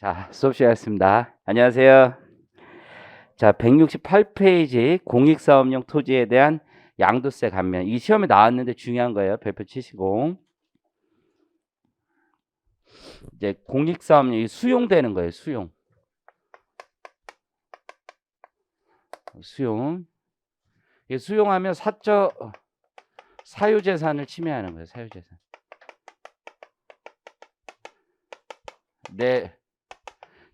자, 수업 시작하겠습니다. 안녕하세요. 자, 168페이지 공익사업용 토지에 대한 양도세 감면. 이 시험에 나왔는데 중요한 거예요. 별표 치시고. 이제 공익사업용 수용되는 거예요. 수용. 이게 수용하면 사유재산을 침해하는 거예요. 사유재산. 내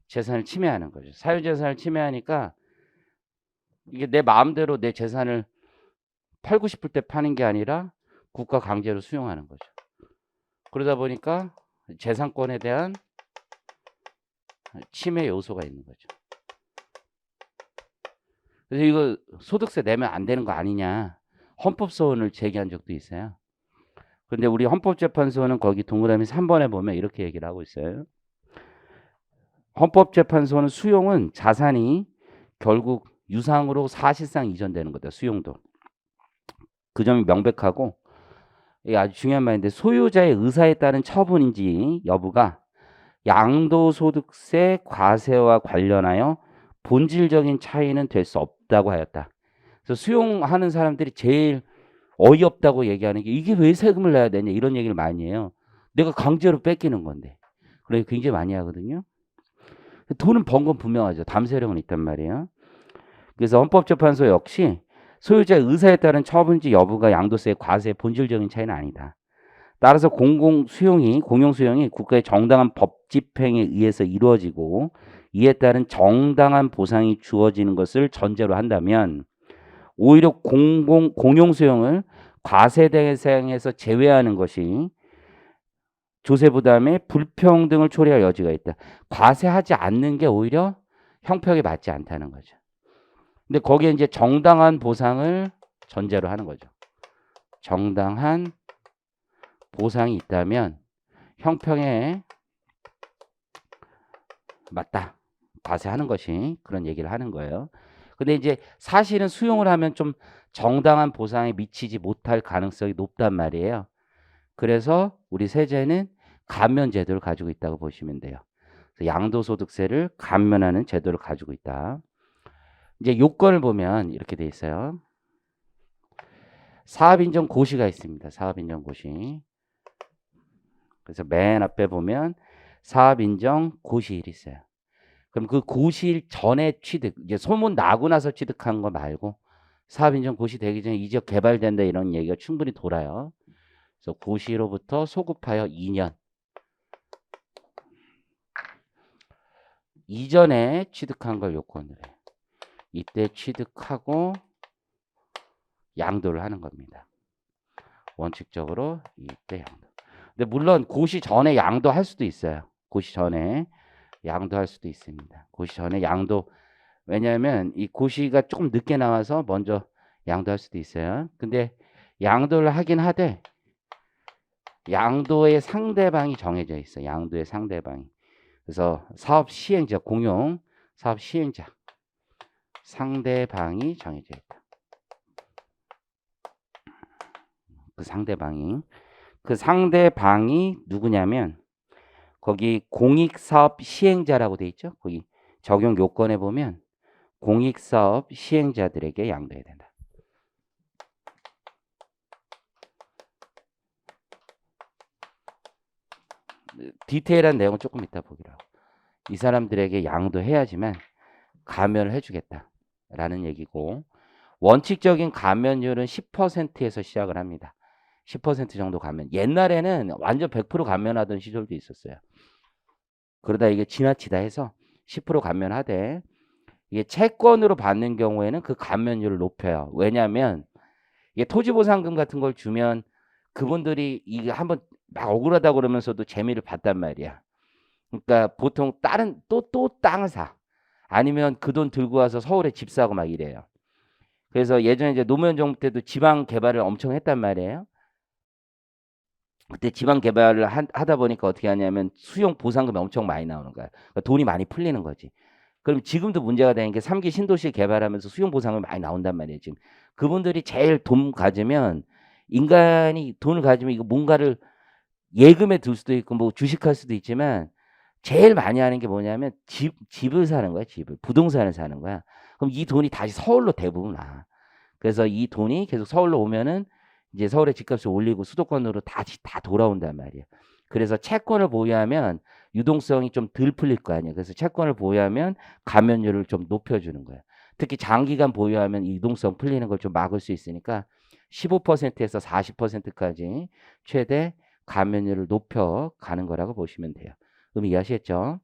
재산을 침해하는 거죠. 사유재산을 침해하니까 이게 내 마음대로 내 재산을 팔고 싶을 때 파는 게 아니라 국가 강제로 수용하는 거죠. 그러다 보니까 재산권에 대한 침해 요소가 있는 거죠. 그래서 이거 소득세 내면 안 되는 거 아니냐 헌법소원을 제기한 적도 있어요. 그런데 우리 헌법재판소는 거기 동그라미 3번에 보면 이렇게 얘기를 하고 있어요. 헌법재판소는 수용은 자산이 결국 유상으로 사실상 이전되는 거다. 수용도. 그 점이 명백하고 이게 아주 중요한 말인데 소유자의 의사에 따른 처분인지 여부가 양도소득세 과세와 관련하여 본질적인 차이는 될 수 없다고 하였다. 그래서 수용하는 사람들이 제일 어이없다고 얘기하는 게 이게 왜 세금을 내야 되냐 이런 얘기를 많이 해요. 내가 강제로 뺏기는 건데. 그래 굉장히 많이 하거든요. 돈은 번 건 분명하죠. 담세령은 있단 말이에요. 그래서 헌법재판소 역시 소유자의 의사에 따른 처분인지 여부가 양도세의 과세의 본질적인 차이는 아니다. 따라서 공용수용이 국가의 정당한 법 집행에 의해서 이루어지고 이에 따른 정당한 보상이 주어지는 것을 전제로 한다면 오히려 공용수용을 과세 대상에서 제외하는 것이 조세 부담의 불평등을 초래할 여지가 있다. 과세하지 않는 게 오히려 형평에 맞지 않다는 거죠. 근데 거기에 이제 정당한 보상을 전제로 하는 거죠. 정당한 보상이 있다면 형평에 맞다. 과세하는 것이 그런 얘기를 하는 거예요. 근데 이제 사실은 수용을 하면 좀 정당한 보상에 미치지 못할 가능성이 높단 말이에요. 그래서 우리 세제는 감면 제도를 가지고 있다고 보시면 돼요. 양도소득세를 감면하는 제도를 가지고 있다. 이제 요건을 보면 이렇게 돼 있어요. 사업인정 고시가 있습니다. 사업인정 고시. 그래서 맨 앞에 보면 사업인정 고시일이 있어요. 그럼 그 고시일 전에 취득, 이제 소문 나고 나서 취득한 거 말고 사업인정 고시 되기 전에 이 지역 개발된다 이런 얘기가 충분히 돌아요. 그래서 고시로부터 소급하여 2년 이전에 취득한 걸 요건으로 해요. 이때 취득하고 양도를 하는 겁니다. 원칙적으로 이때 양도. 근데 물론 고시 전에 양도할 수도 있어요. 고시 전에 양도할 수도 있습니다. 고시 전에 양도. 왜냐하면 이 고시가 조금 늦게 나와서 먼저 양도할 수도 있어요. 근데 양도를 하긴 하되 양도의 상대방이 정해져 있어요. 양도의 상대방이. 그래서 사업 시행자, 공용 사업 시행자 상대방이 정해져 있다. 그 상대방이 누구냐면 거기 공익사업 시행자라고 돼 있죠. 거기 적용 요건에 보면 공익사업 시행자들에게 양도해야 된다. 디테일한 내용은 조금 이따 보기로 하고 이 사람들에게 양도해야지만 감면을 해주겠다라는 얘기고 원칙적인 감면율은 10%에서 시작을 합니다. 10% 정도 감면. 옛날에는 완전 100% 감면하던 시절도 있었어요. 그러다 이게 지나치다 해서 10% 감면하되 이게 채권으로 받는 경우에는 그 감면율을 높여요. 왜냐하면 이게 토지보상금 같은 걸 주면 그분들이 이게 한번 막 억울하다 그러면서도 재미를 봤단 말이야. 그러니까 보통 다른 또 땅을 사. 아니면 그 돈 들고 와서 서울에 집 사고 막 이래요. 그래서 예전에 이제 노무현 정부 때도 지방 개발을 엄청 했단 말이에요. 그때 지방 개발을 하다 보니까 어떻게 하냐면 수용 보상금이 엄청 많이 나오는 거야. 그러니까 돈이 많이 풀리는 거지. 그럼 지금도 문제가 되는 게 3기 신도시 개발하면서 수용 보상금이 많이 나온단 말이에요. 지금 그분들이 제일 돈 가지면 인간이 돈을 가지면 이거 뭔가를 예금에 둘 수도 있고 뭐 주식할 수도 있지만 제일 많이 하는 게 뭐냐면 집을 사는 거야, 집을. 부동산을 사는 거야. 그럼 이 돈이 다시 서울로 대부분 와. 그래서 이 돈이 계속 서울로 오면은 이제 서울의 집값이 올리고 수도권으로 다시 다 돌아온단 말이야. 그래서 채권을 보유하면 유동성이 좀 덜 풀릴 거 아니야. 그래서 채권을 보유하면 가면율을 좀 높여주는 거야. 특히 장기간 보유하면 이 유동성 풀리는 걸 좀 막을 수 있으니까 15%에서 40%까지 최대 가면율을 높여 가는 거라고 보시면 돼요. 그럼 이해하시겠죠?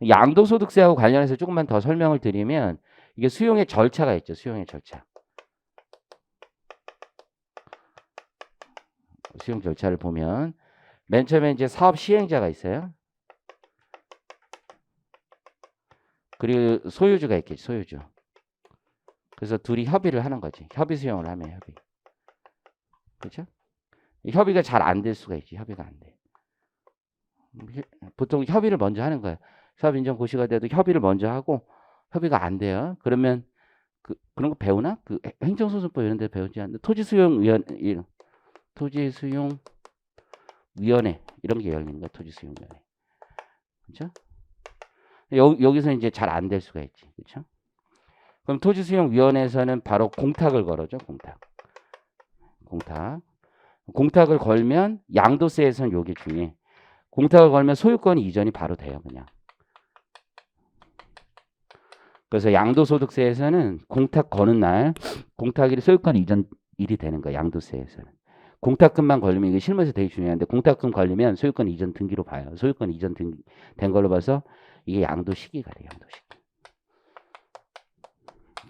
양도소득세하고 관련해서 조금만 더 설명을 드리면 이게 수용의 절차가 있죠. 수용의 절차. 수용 절차를 보면 맨 처음에 이제 사업 시행자가 있어요. 그리고 소유주가 있겠지. 소유주. 그래서 둘이 협의를 하는 거지. 협의 수용을 하면 협의. 그렇죠? 협의가 잘 안 될 수가 있지. 협의가 안 돼. 보통 협의를 먼저 하는 거예요. 사업 인정 고시가 돼도 협의를 먼저 하고 협의가 안 돼요. 그러면 그런 거 배우나? 그 행정소송법 이런 데 배우지 않는데 토지수용위원회 이런 게 열리는 거야. 토지수용위원회. 그렇죠? 여기서 이제 잘 안 될 수가 있지. 그렇죠? 그럼 토지수용위원회에서는 바로 공탁을 걸어줘. 공탁을 걸면 양도세에서는 요게 중요해. 공탁을 걸면 소유권 이전이 바로 돼요. 그냥. 그래서 양도소득세에서는 공탁 거는 날 공탁일이 소유권 이전일이 되는 거야. 양도세에서는. 공탁금만 걸리면 이게 실무에서 되게 중요한데 공탁금 걸리면 소유권 이전 등기로 봐요. 소유권 이전 된 걸로 봐서 이게 양도 시기가 돼요. 양도 시기.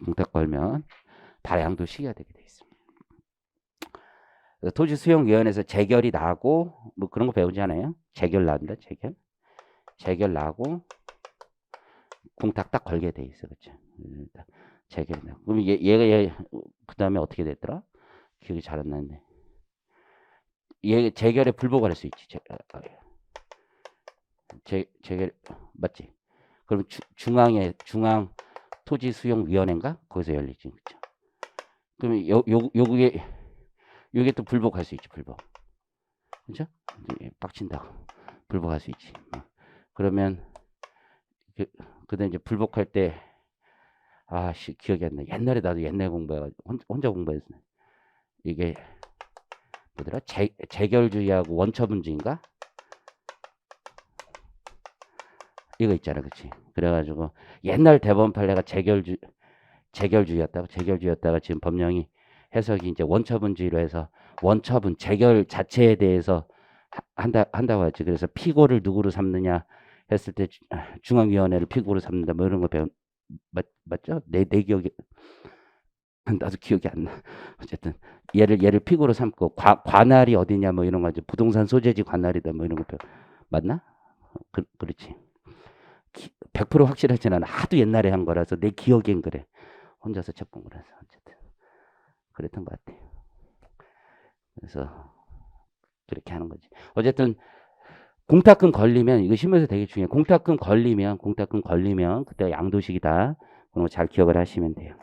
공탁 걸면 다 양도 시기가 되게 돼 있습니다. 토지수용위원회에서 재결이 나고 뭐 그런 거 배우지 않아요? 재결 난다. 재결 나고 공탁 딱 걸게 돼 있어. 그렇죠? 재결이 나고. 그럼 얘가 그다음에 어떻게 됐더라? 기억이 잘 안 나는데. 얘 재결에 불복을 할 수 있지. 재결 맞지? 그럼 중앙 토지수용위원회인가? 거기서 열리지. 그렇죠? 그러면 요게 또 불복할 수 있지. 불복. 그렇죠? 빡친다고. 불복할 수 있지. 그러면 그다음 이제 불복할 때 기억이 안 나. 옛날에 나도 옛날 공부해가지고 혼자 공부했어. 이게 뭐더라? 재결주의하고 원처분주의인가? 이거 있잖아, 그렇지? 그래가지고 옛날 대법원 판례가 재결주의였다가 지금 법령이 해석이 이제 원처분주의로 해서 원처분 재결 자체에 대해서 한다고 하지. 그래서 피고를 누구로 삼느냐 했을 때 중앙위원회를 피고로 삼는다 뭐 이런 거 맞죠? 내 기억에 나도 기억이 안 나. 어쨌든 얘를 피고로 삼고 관할이 어디냐 뭐 이런 거 이제 부동산 소재지 관할이다 뭐 이런 거 맞나? 그렇지. 100% 확실하진 않아. 하도 옛날에 한 거라서 내 기억엔 그래. 혼자서 책 본 거라서 어쨌든 그랬던 것 같아요. 그래서 그렇게 하는 거지. 어쨌든 공탁금 걸리면 이거 신문에서 되게 중요해. 공탁금 걸리면 그때 양도식이다. 그런 거 잘 기억을 하시면 돼요.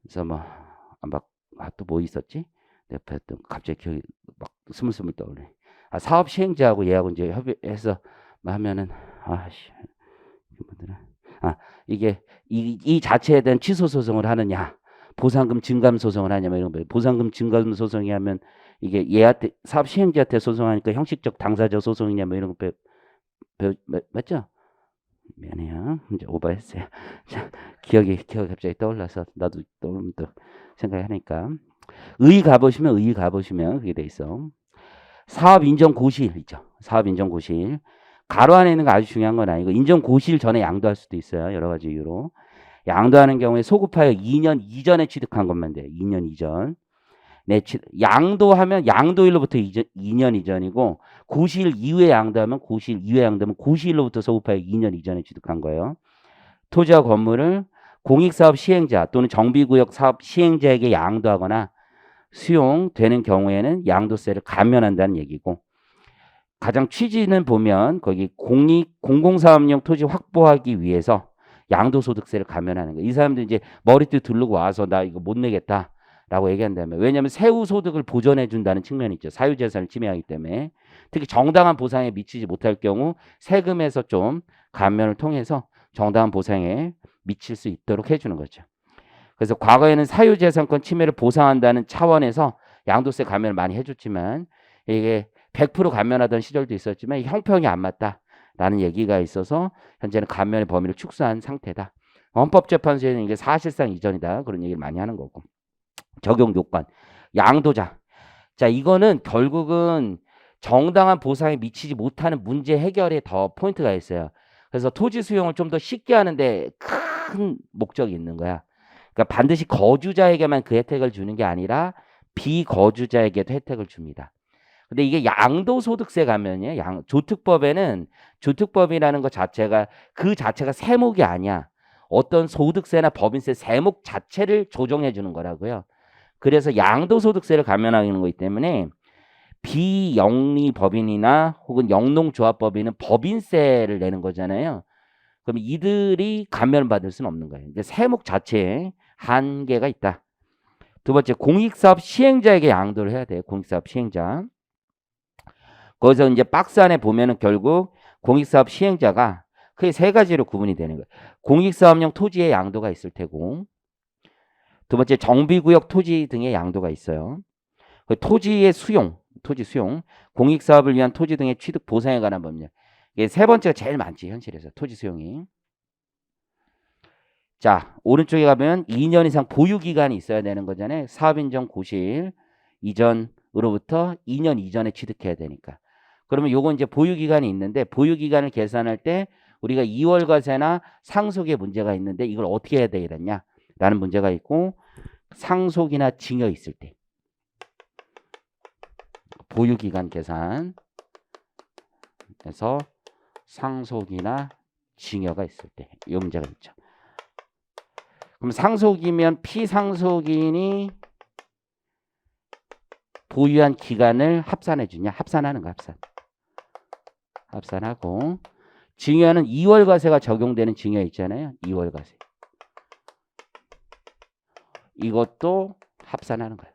그래서 또 뭐 있었지? 내가 했던 갑자기 기억이 막 스물스물 떠오르네. 사업 시행자하고 얘하고 이제 협의해서 하면은 이게 이 자체에 대한 취소 소송을 하느냐, 보상금 증감 소송을 하냐, 뭐 이런 거. 보상금 증감 소송이 하면 이게 얘한테 사업 시행자한테 소송하니까 형식적 당사자 소송이냐, 뭐 이런 거 맞죠? 미안해요. 이제 오버했어요. 기억이 갑자기 떠올라서 나도 떠오르면 또 생각하니까. 의의 가보시면 그게 돼 있어. 사업 인정 고시일 있죠. 사업 인정 고시일. 가로 안에 있는 거 아주 중요한 건 아니고 인정 고시일 전에 양도할 수도 있어요. 여러 가지 이유로. 양도하는 경우에 소급하여 2년 이전에 취득한 것만 돼요. 2년 이전. 양도하면 양도일로부터 2년 이전이고 고시일 이후에 양도하면 고시일로부터 소급하여 2년 이전에 취득한 거예요. 토지와 건물을 공익사업 시행자 또는 정비구역 사업 시행자에게 양도하거나 수용되는 경우에는 양도세를 감면한다는 얘기고 가장 취지는 보면 거기 공공사업용 토지 확보하기 위해서 양도소득세를 감면하는 거예요. 이 사람들 이제 머리띠 두르고 와서 나 이거 못 내겠다. 라고 얘기한다면, 왜냐하면 세후 소득을 보전해 준다는 측면이 있죠. 사유재산을 침해하기 때문에. 특히 정당한 보상에 미치지 못할 경우 세금에서 좀 감면을 통해서 정당한 보상에 미칠 수 있도록 해주는 거죠. 그래서 과거에는 사유재산권 침해를 보상한다는 차원에서 양도세 감면을 많이 해줬지만, 이게 100% 감면하던 시절도 있었지만 이 형평이 안 맞다라는 얘기가 있어서 현재는 감면의 범위를 축소한 상태다. 헌법재판소에는 이게 사실상 이전이다, 그런 얘기를 많이 하는 거고. 적용 요건, 양도자. 자, 이거는 결국은 정당한 보상에 미치지 못하는 문제 해결에 더 포인트가 있어요. 그래서 토지 수용을 좀 더 쉽게 하는데 큰 목적이 있는 거야. 그러니까 반드시 거주자에게만 그 혜택을 주는 게 아니라 비거주자에게도 혜택을 줍니다. 근데 이게 양도소득세 감면이에요. 조특법에는 조특법이라는 것 자체가 그 자체가 세목이 아니야. 어떤 소득세나 법인세 세목 자체를 조정해 주는 거라고요. 그래서 양도소득세를 감면하는 거기 때문에 비영리법인이나 혹은 영농조합법인은 법인세를 내는 거잖아요. 그럼 이들이 감면을 받을 수는 없는 거예요. 이제 세목 자체에 한계가 있다. 두 번째, 공익사업 시행자에게 양도를 해야 돼요. 공익사업 시행자. 거기서 이제 박스 안에 보면은 결국 공익사업 시행자가 크게 세 가지로 구분이 되는 거예요. 공익사업용 토지의 양도가 있을 테고, 두 번째 정비구역 토지 등의 양도가 있어요. 토지의 수용, 토지 수용, 공익사업을 위한 토지 등의 취득 보상에 관한 법률. 이게 세 번째가 제일 많지, 현실에서 토지 수용이. 자, 오른쪽에 가면 2년 이상 보유 기간이 있어야 되는 거잖아요. 사업인정 고실 이전으로부터 2년 이전에 취득해야 되니까. 그러면 요건 이제 보유 기간이 있는데, 보유 기간을 계산할 때 우리가 2월 과세나 상속에 문제가 있는데 이걸 어떻게 해야 되겠냐 라는 문제가 있고, 상속이나 징여 있을 때 보유 기간 계산에서 상속이나 징여가 있을 때 이 문제가 있죠. 그럼 상속이면 피상속인이 보유한 기간을 합산해 주냐? 합산하는 거, 합산. 합산하고, 징여는 2월 과세가 적용되는 징여 있잖아요. 2월 과세. 이것도 합산하는 거예요.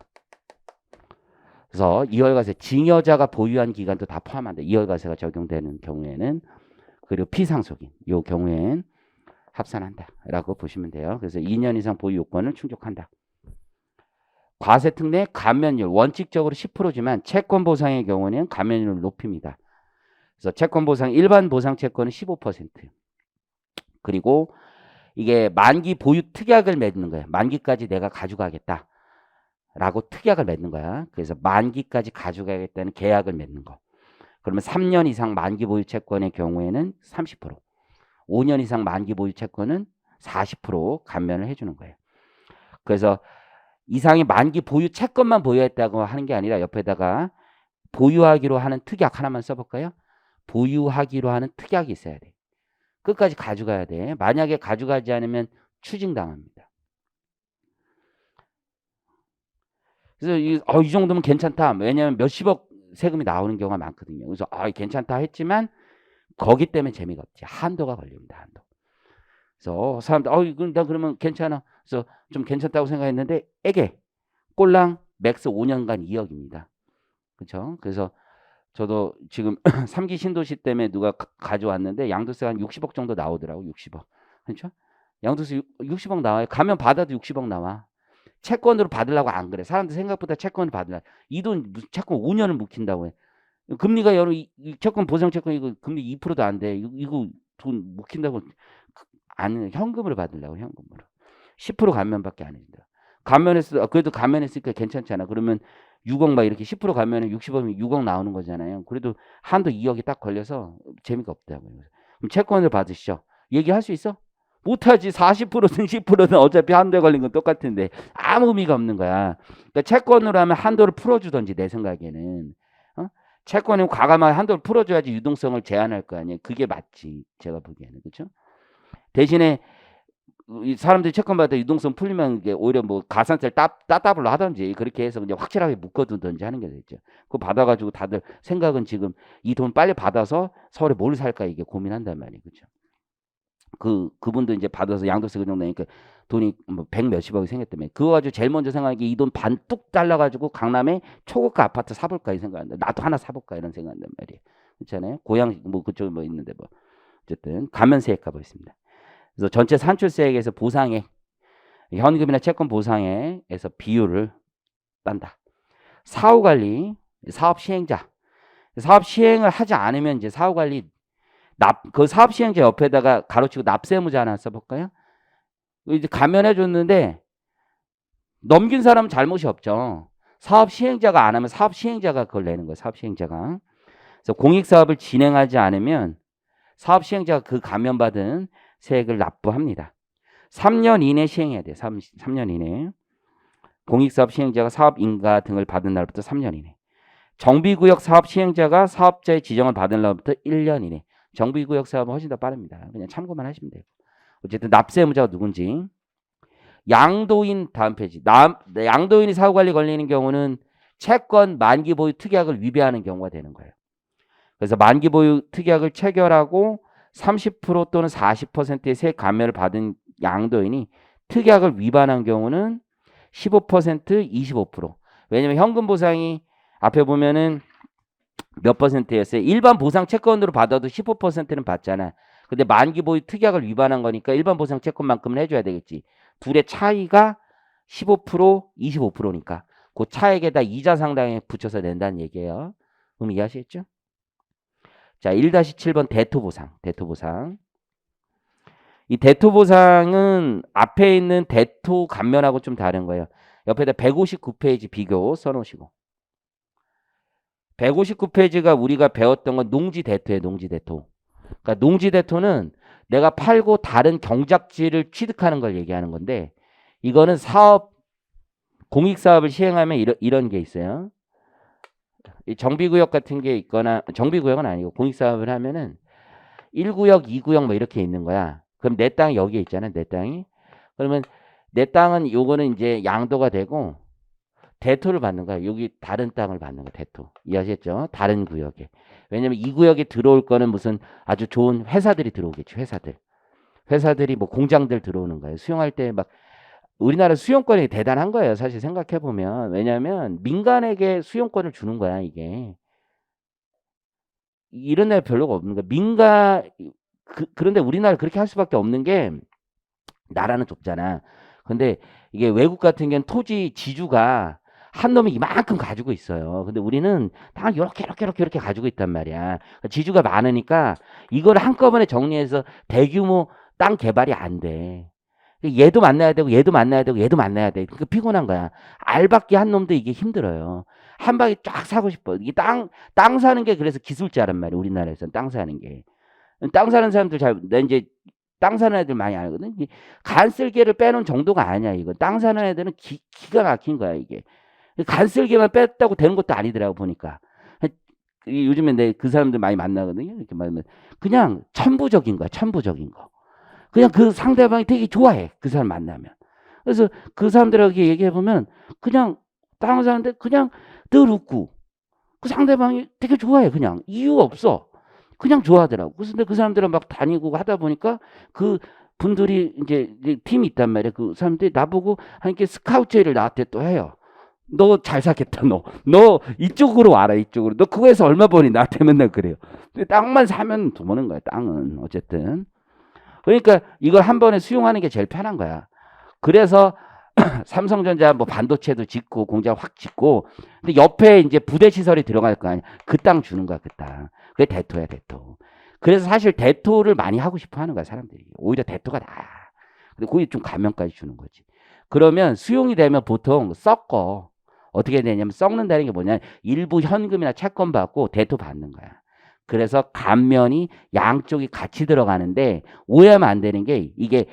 그래서 2월 과세, 징여자가 보유한 기간도 다 포함한다. 2월 과세가 적용되는 경우에는, 그리고 피상속인 이 경우엔 합산한다라고 보시면 돼요. 그래서 2년 이상 보유 요건을 충족한다. 과세특 내 감면율 원칙적으로 10%지만 채권 보상의 경우는 감면율을 높입니다. 그래서 채권 보상, 일반 보상 채권은 15%. 그리고 이게 만기 보유 특약을 맺는 거예요. 만기까지 내가 가져가겠다 라고 특약을 맺는 거야. 그래서 만기까지 가져가겠다는 계약을 맺는 거. 그러면 3년 이상 만기 보유 채권의 경우에는 30%, 5년 이상 만기 보유 채권은 40% 감면을 해주는 거예요. 그래서 이상의 만기 보유 채권만 보유했다고 하는 게 아니라 옆에다가 보유하기로 하는 특약 하나만 써볼까요? 보유하기로 하는 특약이 있어야 돼. 끝까지 가져가야 돼. 만약에 가져가지 않으면 추징당합니다. 그래서 이 정도면 괜찮다. 왜냐하면 몇십억 세금이 나오는 경우가 많거든요. 그래서 괜찮다 했지만 거기 때문에 재미가 없지. 한도가 걸립니다. 한도. 그래서 사람들 나 그러면 괜찮아. 그래서 좀 괜찮다고 생각했는데 에게 꼴랑 맥스 5년간 2억입니다. 그렇죠? 그래서 저도 지금 3기 신도시 때문에 누가 가져왔는데 양도세가 한 60억 정도 나오더라고. 60억. 그렇죠? 양도세 60억 나와요. 가면 받아도 60억 나와. 채권으로 받으려고 안 그래. 사람들 생각보다 채권을 받으려고. 이 돈 채권 5년을 묵힌다고 해. 금리가 여러 채권 보상 채권 이거 금리 2%도 안 돼. 이거 돈 묵힌다고 안 현금으로 받으려고. 현금으로. 10% 감면밖에 안 해준다. 감면했어. 그래도 감면했으니까 괜찮잖아. 그러면 6억 막 이렇게 10% 감면은 60억이면 6억 나오는 거잖아요. 그래도 한도 2억이 딱 걸려서 재미가 없다고요. 그럼 채권을 받으시죠. 얘기할 수 있어? 못하지. 40%든 10%든 어차피 한도에 걸린 건 똑같은데 아무 의미가 없는 거야. 그러니까 채권으로 하면 한도를 풀어주던지 내 생각에는. 채권은 과감하게 한도를 풀어줘야지 유동성을 제한할 거 아니에요. 그게 맞지. 제가 보기에는. 그렇죠? 대신에 이 사람들이 채권 받아 유동성 풀리면 이게 오히려 뭐 가산세를 따블로 하든지 그렇게 해서 그냥 확실하게 묶어두든지 하는 게 되죠. 그거 받아가지고 다들 생각은 지금 이 돈 빨리 받아서 서울에 뭘 살까 이게 고민한단 말이에요. 그렇죠? 그분도 이제 받아서 양도세 그 정도 내니까 돈이 뭐 100 몇십억이 생겼다며. 그거 가지고 제일 먼저 생각한 게 이 돈 반 뚝 잘라가지고 강남에 초고가 아파트 사볼까 이 생각한다. 나도 하나 사볼까 이런 생각한단 말이에요. 그렇잖아요. 고양 뭐 그쪽 뭐 있는데 뭐 어쨌든 가면세액 값이 있습니다. 그래서 전체 산출세액에서 보상액, 현금이나 채권 보상액에서 비율을 딴다. 사후관리, 사업 시행자. 사업 시행을 하지 않으면 이제 사후관리 그 사업 시행자 옆에다가 가로치고 납세무자 하나 써볼까요? 이제 감면해 줬는데 넘긴 사람은 잘못이 없죠. 사업 시행자가 안 하면 사업 시행자가 그걸 내는 거예요. 사업 시행자가. 그래서 공익 사업을 진행하지 않으면 사업 시행자가 그 감면받은 세액을 납부합니다. 3년 이내 시행해야 돼요. 3년 이내. 공익사업 시행자가 사업 인가 등을 받은 날부터 3년 이내. 정비구역 사업 시행자가 사업자의 지정을 받은 날부터 1년 이내. 정비구역 사업은 훨씬 더 빠릅니다. 그냥 참고만 하시면 돼요. 어쨌든 납세무자가 누군지. 양도인 다음 페이지. 양도인이 사후관리 걸리는 경우는 채권 만기 보유 특약을 위배하는 경우가 되는 거예요. 그래서 만기 보유 특약을 체결하고 30% 또는 40%의 세액 감면을 받은 양도인이 특약을 위반한 경우는 15%, 25%. 왜냐면 현금 보상이 앞에 보면은 몇 퍼센트였어요? 일반 보상 채권으로 받아도 15%는 받잖아. 근데 만기 보유 특약을 위반한 거니까 일반 보상 채권만큼은 해줘야 되겠지. 둘의 차이가 15%, 25%니까 그 차액에다 이자 상당히 붙여서 낸다는 얘기예요. 그럼 이해하시겠죠? 자, 1-7번 대토보상. 대토보상. 이 대토보상은 앞에 있는 대토 감면하고 좀 다른 거예요. 옆에다 159페이지 비교 써놓으시고. 159페이지가 우리가 배웠던 건 농지대토예요. 농지대토. 그러니까 농지대토는 내가 팔고 다른 경작지를 취득하는 걸 얘기하는 건데 이거는 사업, 공익사업을 시행하면 이런 게 있어요. 이 정비구역 같은 게 있거나 정비구역은 아니고 공익사업을 하면은 1구역, 2구역 뭐 이렇게 있는 거야. 그럼 내 땅이 여기에 있잖아. 내 땅이. 그러면 내 땅은 요거는 이제 양도가 되고 대토를 받는 거야. 여기 다른 땅을 받는 거야. 대토. 이해하셨죠? 다른 구역에. 왜냐면 이 구역에 들어올 거는 무슨 아주 좋은 회사들이 들어오겠지. 회사들이 뭐 공장들 들어오는 거예요. 수용할 때 막 우리나라 수용권이 대단한 거예요. 사실 생각해 보면. 왜냐면 민간에게 수용권을 주는 거야. 이게. 이런 데 별로가 없는 거야. 그런데 우리나라 그렇게 할 수밖에 없는 게 나라는 좁잖아. 근데 이게 외국 같은 경우는 토지 지주가 한 놈이 이만큼 가지고 있어요. 근데 우리는 다 이렇게 가지고 있단 말이야. 지주가 많으니까 이걸 한꺼번에 정리해서 대규모 땅 개발이 안 돼. 얘도 만나야 되고 얘도 만나야 되고 얘도 만나야 돼. 그러니까 피곤한 거야. 알박기 한 놈도 이게 힘들어요. 한 방에 쫙 사고 싶어. 이게 땅 사는 게 그래서 기술자란 말이야. 우리나라에서는 땅 사는 게. 땅 사는 사람들 나 이제 땅 사는 애들 많이 알거든. 간쓸개를 빼놓은 정도가 아니야. 이거 땅 사는 애들은 기가 막힌 거야 이게. 간쓸개만 뺐다고 되는 것도 아니더라고 보니까. 요즘에 내 그 사람들 많이 만나거든요. 이렇게 말하면 그냥 천부적인 거야. 천부적인 거. 그냥 그 상대방이 되게 좋아해. 그 사람 만나면. 그래서 그 사람들에게 얘기해 보면 그냥 땅 사는데 그냥 늘 웃고 그 상대방이 되게 좋아해. 그냥 이유 없어. 그냥 좋아하더라고. 근데 그 사람들은 막 다니고 하다 보니까 그 분들이 이제 팀이 있단 말이야. 그 사람들이 나보고 하니까 스카우트제를 나한테 또 해요. 너 잘 사겠다. 너 이쪽으로 와라. 이쪽으로. 너 그거에서 얼마 버니? 나한테 맨날 그래요. 근데 땅만 사면 돈 버는 거야. 땅은 어쨌든. 그러니까 이걸 한 번에 수용하는 게 제일 편한 거야. 그래서 삼성전자 뭐 반도체도 짓고 공장 확 짓고 근데 옆에 이제 부대 시설이 들어갈 거 아니야. 그 땅 주는 거야. 그 땅. 그게 대토야. 대토. 그래서 사실 대토를 많이 하고 싶어 하는 거야. 사람들이. 오히려 대토가 나아. 근데 거기 좀 감면까지 주는 거지. 그러면 수용이 되면 보통 섞어. 어떻게 되냐면 썩는다는 게 뭐냐. 일부 현금이나 채권 받고 대토 받는 거야. 그래서 감면이 양쪽이 같이 들어가는데 오해하면 안 되는 게 이게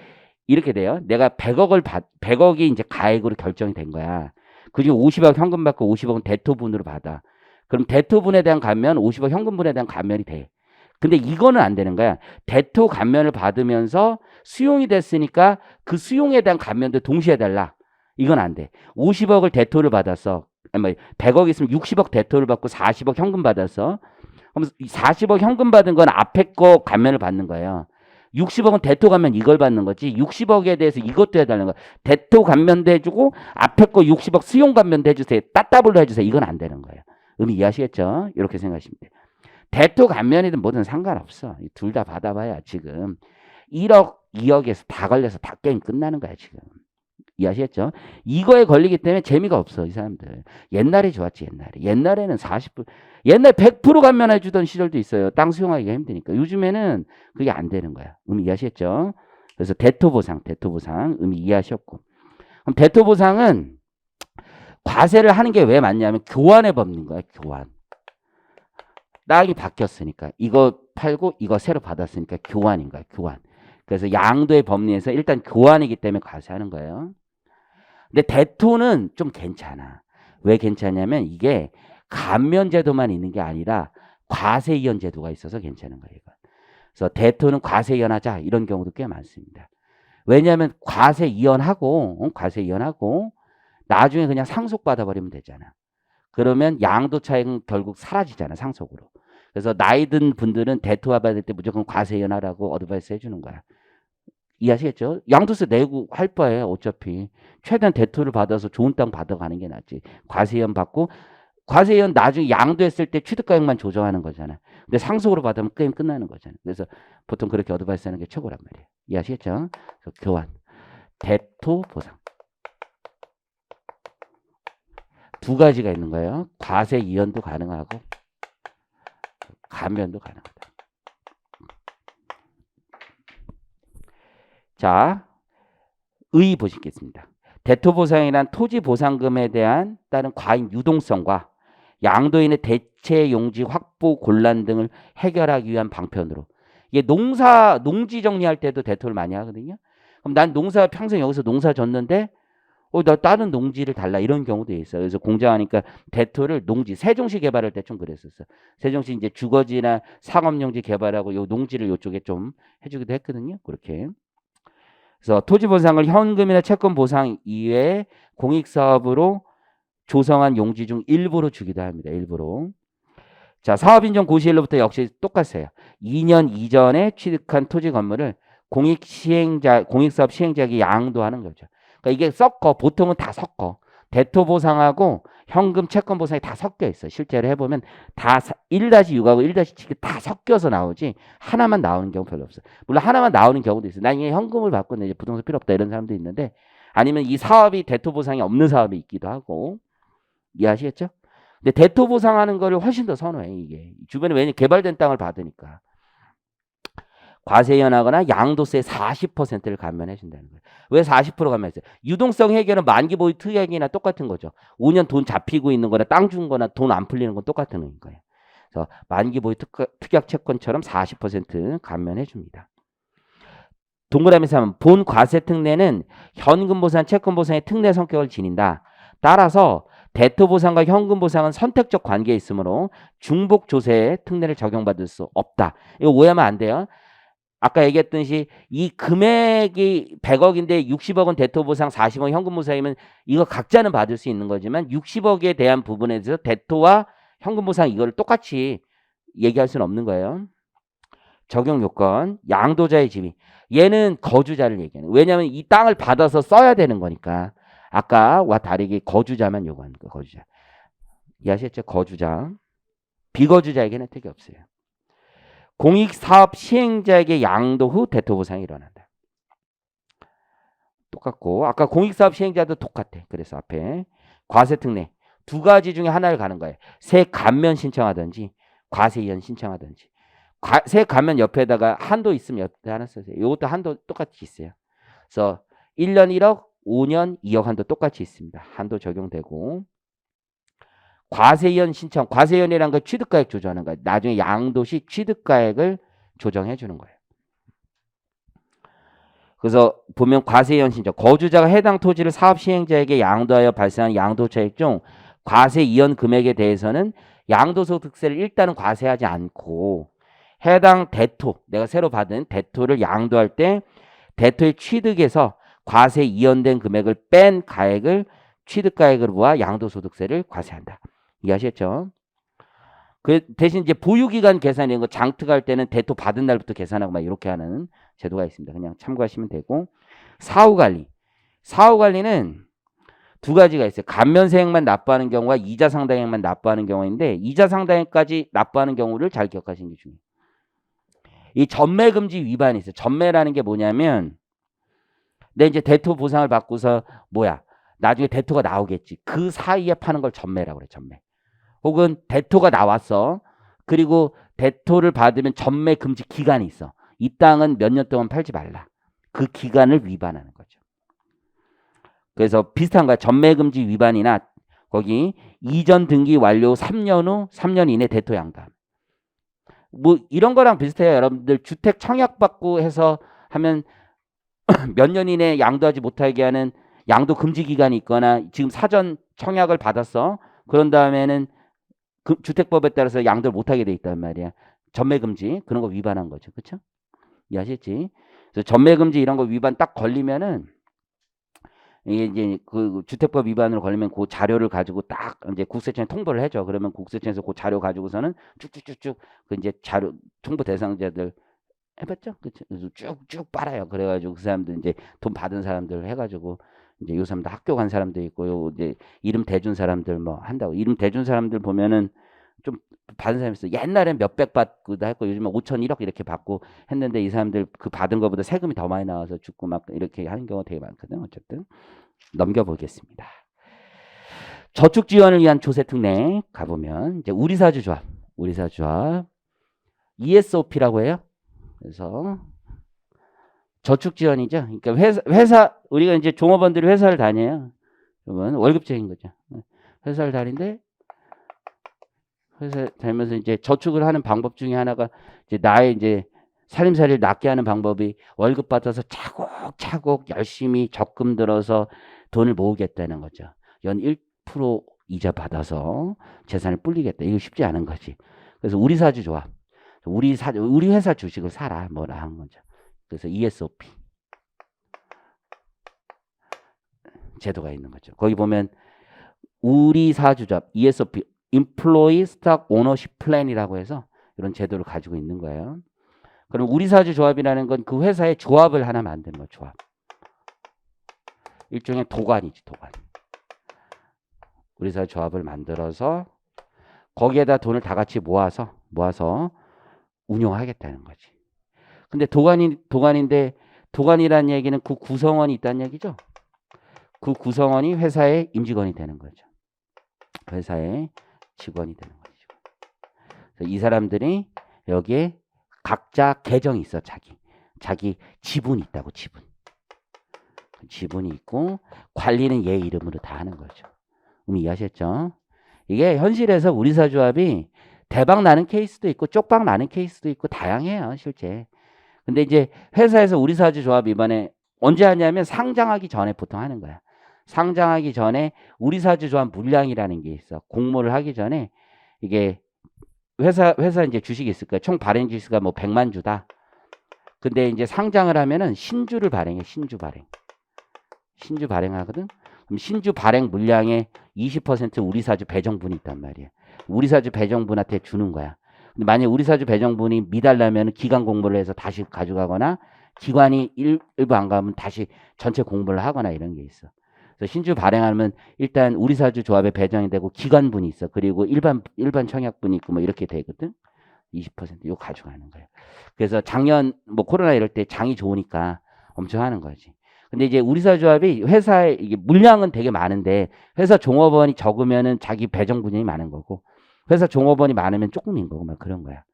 이렇게 돼요. 내가 100억이 이제 가액으로 결정이 된 거야. 그중에 50억 현금 받고 50억은 대토분으로 받아. 그럼 대토분에 대한 감면, 50억 현금분에 대한 감면이 돼. 근데 이거는 안 되는 거야. 대토 감면을 받으면서 수용이 됐으니까 그 수용에 대한 감면도 동시에 달라. 이건 안 돼. 50억을 대토를 받았어. 100억 있으면 60억 대토를 받고 40억 현금 받았어. 그럼 40억 현금 받은 건 앞에 거 감면을 받는 거예요. 60억은 대토 감면 이걸 받는 거지 60억에 대해서 이것도 해달라는 거야. 대토 감면도 해주고 앞에 거 60억 수용 감면도 해주세요. 따따블로 해주세요. 이건 안 되는 거예요. 의미 이해하시겠죠? 이렇게 생각하시면 돼요. 대토 감면이든 뭐든 상관없어. 둘 다 받아봐야 지금 1억, 2억에서 다 걸려서 다 게임 끝나는 거야 지금. 이해하시겠죠? 이거에 걸리기 때문에 재미가 없어 이 사람들. 옛날에 좋았지 옛날에는 40%, 옛날 100% 감면해 주던 시절도 있어요. 땅 수용하기가 힘드니까. 요즘에는 그게 안 되는 거야. 의미 이해하시겠죠? 그래서 대토보상 의미 이해하셨고. 그럼 대토보상은 과세를 하는 게 왜 맞냐면 교환의 법리인 거야. 교환. 땅이 바뀌었으니까 이거 팔고 이거 새로 받았으니까 교환인 거야. 교환. 그래서 양도의 법리에서 일단 교환이기 때문에 과세하는 거예요. 근데 대토는 좀 괜찮아. 왜 괜찮냐면 이게 감면제도만 있는 게 아니라 과세이연 제도가 있어서 괜찮은 거예요. 그래서 대토는 과세이연하자 이런 경우도 꽤 많습니다. 왜냐하면 과세이연하고 나중에 그냥 상속받아 버리면 되잖아. 그러면 양도 차익은 결국 사라지잖아 상속으로. 그래서 나이 든 분들은 대토화 받을 때 무조건 과세이연하라고 어드바이스 해주는 거야. 이해하시겠죠? 양도세 내고 할 바에 어차피 최대한 대토를 받아서 좋은 땅 받아가는 게 낫지. 과세이연 받고 과세이연 나중에 양도했을 때 취득가액만 조정하는 거잖아. 근데 상속으로 받으면 게임 끝나는 거잖아. 그래서 보통 그렇게 어드바이스 하는 게 최고란 말이에요. 이해하시겠죠? 그래서 교환, 대토 보상 두 가지가 있는 거예요. 과세이연도 가능하고 감면도 가능하다. 자, 의 보시겠습니다. 대토보상이란 토지보상금에 대한 따른 과잉 유동성과 양도인의 대체 용지 확보 곤란 등을 해결하기 위한 방편으로. 이게 농지 정리할 때도 대토를 많이 하거든요. 그럼 난 평생 여기서 농사 졌는데 나 다른 농지를 달라 이런 경우도 있어요. 그래서 공장하니까 대토를 세종시 개발할 때 좀 그랬었어. 세종시 이제 주거지나 상업용지 개발하고 요 농지를 요쪽에 좀 해주기도 했거든요. 그렇게. 그래서 토지 보상을 현금이나 채권 보상 이외에 공익사업으로 조성한 용지 중 일부로 주기도 합니다. 일부로. 자, 사업인정 고시일로부터 역시 똑같아요. 2년 이전에 취득한 토지 건물을 공익사업 시행자에게 양도하는 거죠. 그러니까 이게 보통은 다 섞어. 대토 보상하고 현금 채권 보상이 다 섞여 있어. 실제로 해보면 다 1-6하고 1-7이 다 섞여서 나오지 하나만 나오는 경우 별로 없어. 물론 하나만 나오는 경우도 있어. 난 이게 현금을 받고 이제 부동산 필요 없다 이런 사람도 있는데 아니면 이 사업이 대토 보상이 없는 사업이 있기도 하고 이해하시겠죠? 근데 대토 보상하는 거를 훨씬 더 선호해 이게. 주변에 왜냐 개발된 땅을 받으니까. 과세연하거나 양도세 40%를 감면해 준다는 거예요. 왜 40% 감면했어요? 유동성 해결은 만기 보유 특약이나 똑같은 거죠. 5년 돈 잡히고 있는 거나 땅 준 거나 돈 안 풀리는 건 똑같은 거예요. 그래서 만기 보유 특약 채권처럼 40% 감면해 줍니다. 동그라미 3은 본 과세 특례는 현금 보상, 채권 보상의 특례 성격을 지닌다. 따라서 대토 보상과 현금 보상은 선택적 관계에 있으므로 중복 조세의 특례를 적용받을 수 없다. 이거 오해하면 안 돼요. 아까 얘기했듯이 이 금액이 100억인데 60억은 대토 보상, 40억 현금 보상이면 이거 각자는 받을 수 있는 거지만 60억에 대한 부분에 대해서 대토와 현금 보상 이거를 똑같이 얘기할 수는 없는 거예요. 적용 요건, 양도자의 지위. 얘는 거주자를 얘기하는 거예요. 왜냐하면 이 땅을 받아서 써야 되는 거니까. 아까와 다르게 거주자만 요구하는 거예요. 거주자. 이해하셨죠? 거주자. 비거주자에게는 혜택이 없어요. 공익사업 시행자에게 양도 후 대토 보상이 일어난다. 똑같고 아까 공익사업 시행자도 똑같아. 그래서 앞에 과세특례 두 가지 중에 하나를 가는 거예요. 세 감면 신청하든지 과세이연 신청하든지. 세 감면 옆에다가 한도 있으면 옆에 하나 쓰세요. 이것도 한도 똑같이 있어요. 그래서 1년 1억, 5년 2억 한도 똑같이 있습니다. 한도 적용되고 과세이연 신청, 과세이연이라는 걸 취득가액 조정하는 거예요. 나중에 양도시 취득가액을 조정해 주는 거예요. 그래서 보면 과세이연 신청, 거주자가 해당 토지를 사업 시행자에게 양도하여 발생한 양도차익 중 과세이연 금액에 대해서는 양도소득세를 일단은 과세하지 않고 해당 대토, 내가 새로 받은 대토를 양도할 때 대토의 취득에서 과세 이연된 금액을 뺀 가액을 취득가액으로 모아 양도소득세를 과세한다. 이해하셨죠? 그 대신 이제 보유기간 계산이런 거 장특할 때는 대토 받은 날부터 계산하고 막 이렇게 하는 제도가 있습니다. 그냥 참고하시면 되고. 사후관리. 사후관리는 두 가지가 있어요. 감면세액만 납부하는 경우와 이자 상당액만 납부하는 경우인데 이자 상당액까지 납부하는 경우를 잘 기억하시는 게 중요해요. 이 전매금지 위반이 있어요. 전매라는 게 뭐냐면 내 이제 대토 보상을 받고서 뭐야 나중에 대토가 나오겠지. 그 사이에 파는 걸 전매라고 그래. 전매. 혹은 대토가 나왔어. 그리고 대토를 받으면 전매 금지 기간이 있어. 이 땅은 몇 년 동안 팔지 말라. 그 기간을 위반하는 거죠. 그래서 비슷한 거야. 전매 금지 위반이나 거기 이전 등기 완료 3년 후 3년 이내 대토 양도함. 뭐 이런 거랑 비슷해요. 여러분들 주택 청약 받고 해서 하면 몇 년 이내 양도하지 못하게 하는 양도 금지 기간이 있거나 지금 사전 청약을 받았어. 그런 다음에는 주택법에 따라서 양도를 못하게 돼 있단 말이야. 전매금지 그런 거 위반한 거죠. 그렇죠? 이해하셨지? 그래서 전매금지 이런 거 위반 딱 걸리면은 이게 이제 그 주택법 위반으로 걸리면 그 자료를 가지고 딱 이제 국세청에 통보를 해줘. 그러면 국세청에서 그 자료 가지고서는 쭉쭉쭉쭉 그 이제 자료 통보 대상자들 해봤죠? 그쵸? 그래서 쭉쭉 빨아요. 그래가지고 그 사람들 이제 돈 받은 사람들 해가지고 이제 요 사람들 학교 간 사람도 있고 요 이제 이름 대준 사람들 뭐 한다고 이름 대준 사람들 보면은 좀 받은 사람이 있어. 옛날엔 몇백 받고도 했고 요즘은 5천 1억 이렇게 받고 했는데 이 사람들 그 받은 것보다 세금이 더 많이 나와서 죽고 막 이렇게 하는 경우가 되게 많거든. 어쨌든 넘겨보겠습니다. 저축 지원을 위한 조세 특례 가보면 이제 우리사주조합 ESOP라고 해요. 그래서 저축 지원이죠. 그러니까 회사 우리가 이제 종업원들이 회사를 다녀요. 그러면 월급쟁인 거죠. 회사를 다니는데 회사 다니면서 이제 저축을 하는 방법 중에 하나가 이제 나의 이제 살림살이를 낫게 하는 방법이 월급 받아서 차곡차곡 열심히 적금 들어서 돈을 모으겠다는 거죠. 연 1% 이자 받아서 재산을 불리겠다. 이거 쉽지 않은 거지. 그래서 우리 사주 조합. 우리 회사 주식을 사라. 뭐라 한 거죠. 그래서 ESOP 제도가 있는 거죠. 거기 보면 우리 사주조합 ESOP Employee Stock Ownership Plan이라고 해서 이런 제도를 가지고 있는 거예요. 그럼 우리 사주 조합이라는 건 그 회사의 조합을 하나 만드는 거 조합. 일종의 도관이지 도관. 우리 사주 조합을 만들어서 거기에다 돈을 다 같이 모아서 운용하겠다는 거지. 근데 도관인데 도관이라는 얘기는 그 구성원이 있다는 얘기죠. 그 구성원이 회사의 임직원이 되는 거죠. 회사의 직원이 되는 거죠. 그래서 이 사람들이 여기에 각자 계정이 있어. 자기 지분이 있다고. 지분이 있고 관리는 얘 이름으로 다 하는 거죠. 이해하셨죠? 이게 현실에서 우리 사조합이 대박 나는 케이스도 있고 쪽박 나는 케이스도 있고 다양해요. 실제. 근데 이제 회사에서 우리 사주 조합 이번에 언제 하냐면 상장하기 전에 보통 하는 거야. 상장하기 전에 우리 사주 조합 물량이라는 게 있어. 공모를 하기 전에 이게 회사 이제 주식이 있을 거야. 총 발행 주수가 뭐 100만 주다. 근데 이제 상장을 하면은 신주를 발행해. 신주 발행하거든. 그럼 신주 발행 물량의 20% 우리 사주 배정분이 있단 말이야. 우리 사주 배정분한테 주는 거야. 근데 만약 우리 사주 배정분이 미달라면 기간 공모를 해서 다시 가져가거나 기관이 일부 안 가면 다시 전체 공모를 하거나 이런 게 있어. 그래서 신주 발행하면 일단 우리 사주 조합에 배정이 되고 기관분이 있어. 그리고 일반 청약분이 있고 뭐 이렇게 되거든. 20% 이거 가져가는 거예요. 그래서 작년 뭐 코로나 이럴 때 장이 좋으니까 엄청 하는 거지. 근데 이제 우리 사조합이 회사에 이게 물량은 되게 많은데 회사 종업원이 적으면은 자기 배정 분량이 많은 거고 회사 종업원이 많으면 조금인 거고 막 그런 거야.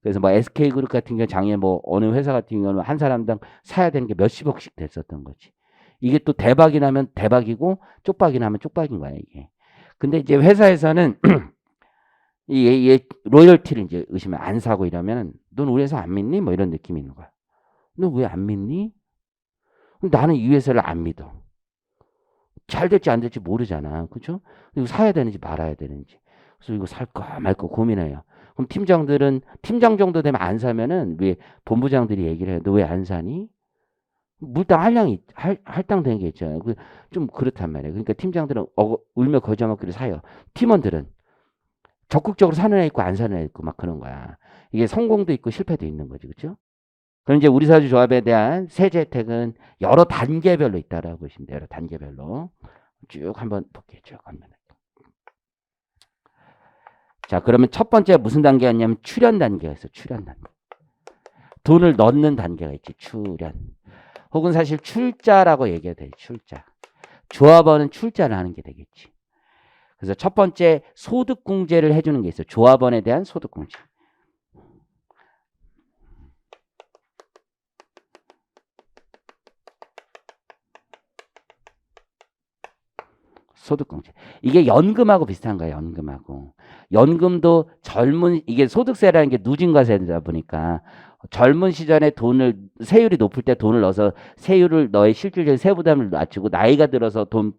그래서 뭐 SK그룹 같은 경우 장에 뭐 어느 회사 같은 경우는 한 사람당 사야 되는 게 몇십억씩 됐었던 거지. 이게 또 대박이 나면 대박이고 쪽박이 나면 쪽박인 거야 이게. 근데 이제 회사에서는 이 로열티를 이제 의심을 안 사고 이러면 넌 우리 회사 안 믿니? 뭐 이런 느낌이 있는 거야. 너 왜 안 믿니? 나는 이 회사를 안 믿어. 잘 될지 안 될지 모르잖아. 그렇죠? 이거 사야 되는지 말아야 되는지. 그래서 이거 살까 말까 고민해요. 그럼 팀장들은 팀장 정도 되면 안 사면은 왜 본부장들이 얘기를 해요. 너 왜 안 사니? 물당 할당이 할당된 게 있잖아요. 좀 그렇단 말이에요. 그러니까 팀장들은 울며 거저먹기를 사요. 팀원들은 적극적으로 사는 애 있고 안 사는 애 있고 막 그런 거야. 이게 성공도 있고 실패도 있는 거지. 그렇죠? 그럼 이제 우리사주 조합에 대한 세제 혜택은 여러 단계별로 있다라고 보시면 돼요. 여러 단계별로. 쭉 한번 볼게요. 쭉 한번. 자, 그러면 첫 번째 무슨 단계였냐면 출연 단계가 있어. 출연 단계. 돈을 넣는 단계가 있지. 출연. 혹은 사실 출자라고 얘기해야 돼. 출자. 조합원은 출자를 하는 게 되겠지. 그래서 첫 번째 소득공제를 해주는 게 있어요. 조합원에 대한 소득공제. 소득공제. 이게 연금하고 비슷한 거예요. 연금하고. 연금도 이게 소득세라는 게 누진과세다 보니까 젊은 시절에 세율이 높을 때 돈을 넣어서 세율을 너의 실질적인 세부담을 낮추고 나이가 들어서 돈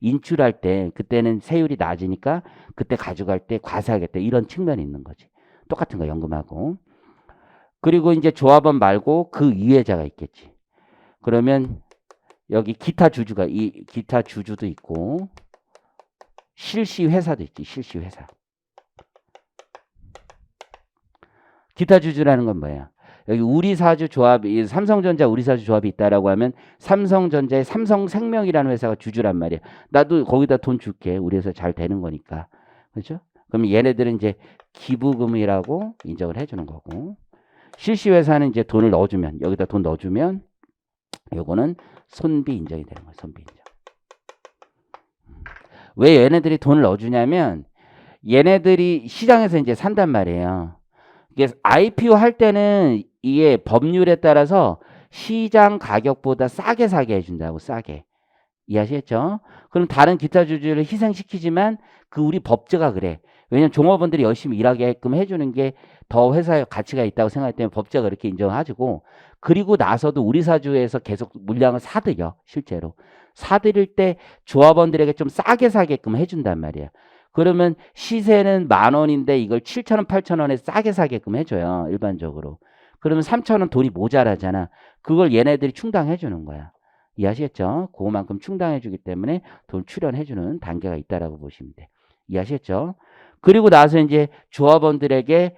인출할 때 그때는 세율이 낮으니까 그때 가져갈 때 과세하겠다. 이런 측면이 있는 거지. 똑같은 거 연금하고. 그리고 이제 조합원 말고 그 이해자가 있겠지. 그러면 여기 기타 주주도 있고 실시 회사도 있지. 실시 회사. 기타 주주라는 건 뭐야? 여기 우리사주 조합이 삼성전자 우리사주 조합이 있다라고 하면 삼성전자의 삼성생명이라는 회사가 주주란 말이야. 나도 거기다 돈 줄게. 우리 회사 잘 되는 거니까. 그렇죠? 그럼 얘네들은 이제 기부금이라고 인정을 해주는 거고 실시 회사는 이제 돈을 넣어주면 여기다 돈 넣어주면 요거는 손비 인정이 되는 거야. 손비 인정. 왜 얘네들이 돈을 넣어주냐면 얘네들이 시장에서 이제 산단 말이에요. 이게 IPO 할 때는 이게 법률에 따라서 시장 가격보다 싸게 사게 해준다고. 싸게. 이해하시겠죠? 그럼 다른 기타 주주를 희생시키지만 우리 법제가 그래. 왜냐면 종업원들이 열심히 일하게끔 해주는 게 더 회사에 가치가 있다고 생각하기 때문에 법제가 그렇게 인정해주고 그리고 나서도 우리 사주에서 계속 물량을 사들여. 실제로. 사들일 때 조합원들에게 좀 싸게 사게끔 해준단 말이야. 그러면 시세는 10,000원인데 이걸 7,000원, 8,000원에 싸게 사게끔 해줘요. 일반적으로. 그러면 3,000원 돈이 모자라잖아. 그걸 얘네들이 충당해 주는 거야. 이해하시겠죠? 그만큼 충당해 주기 때문에 돈 출연해 주는 단계가 있다라고 보시면 돼. 이해하시겠죠? 그리고 나서 이제 조합원들에게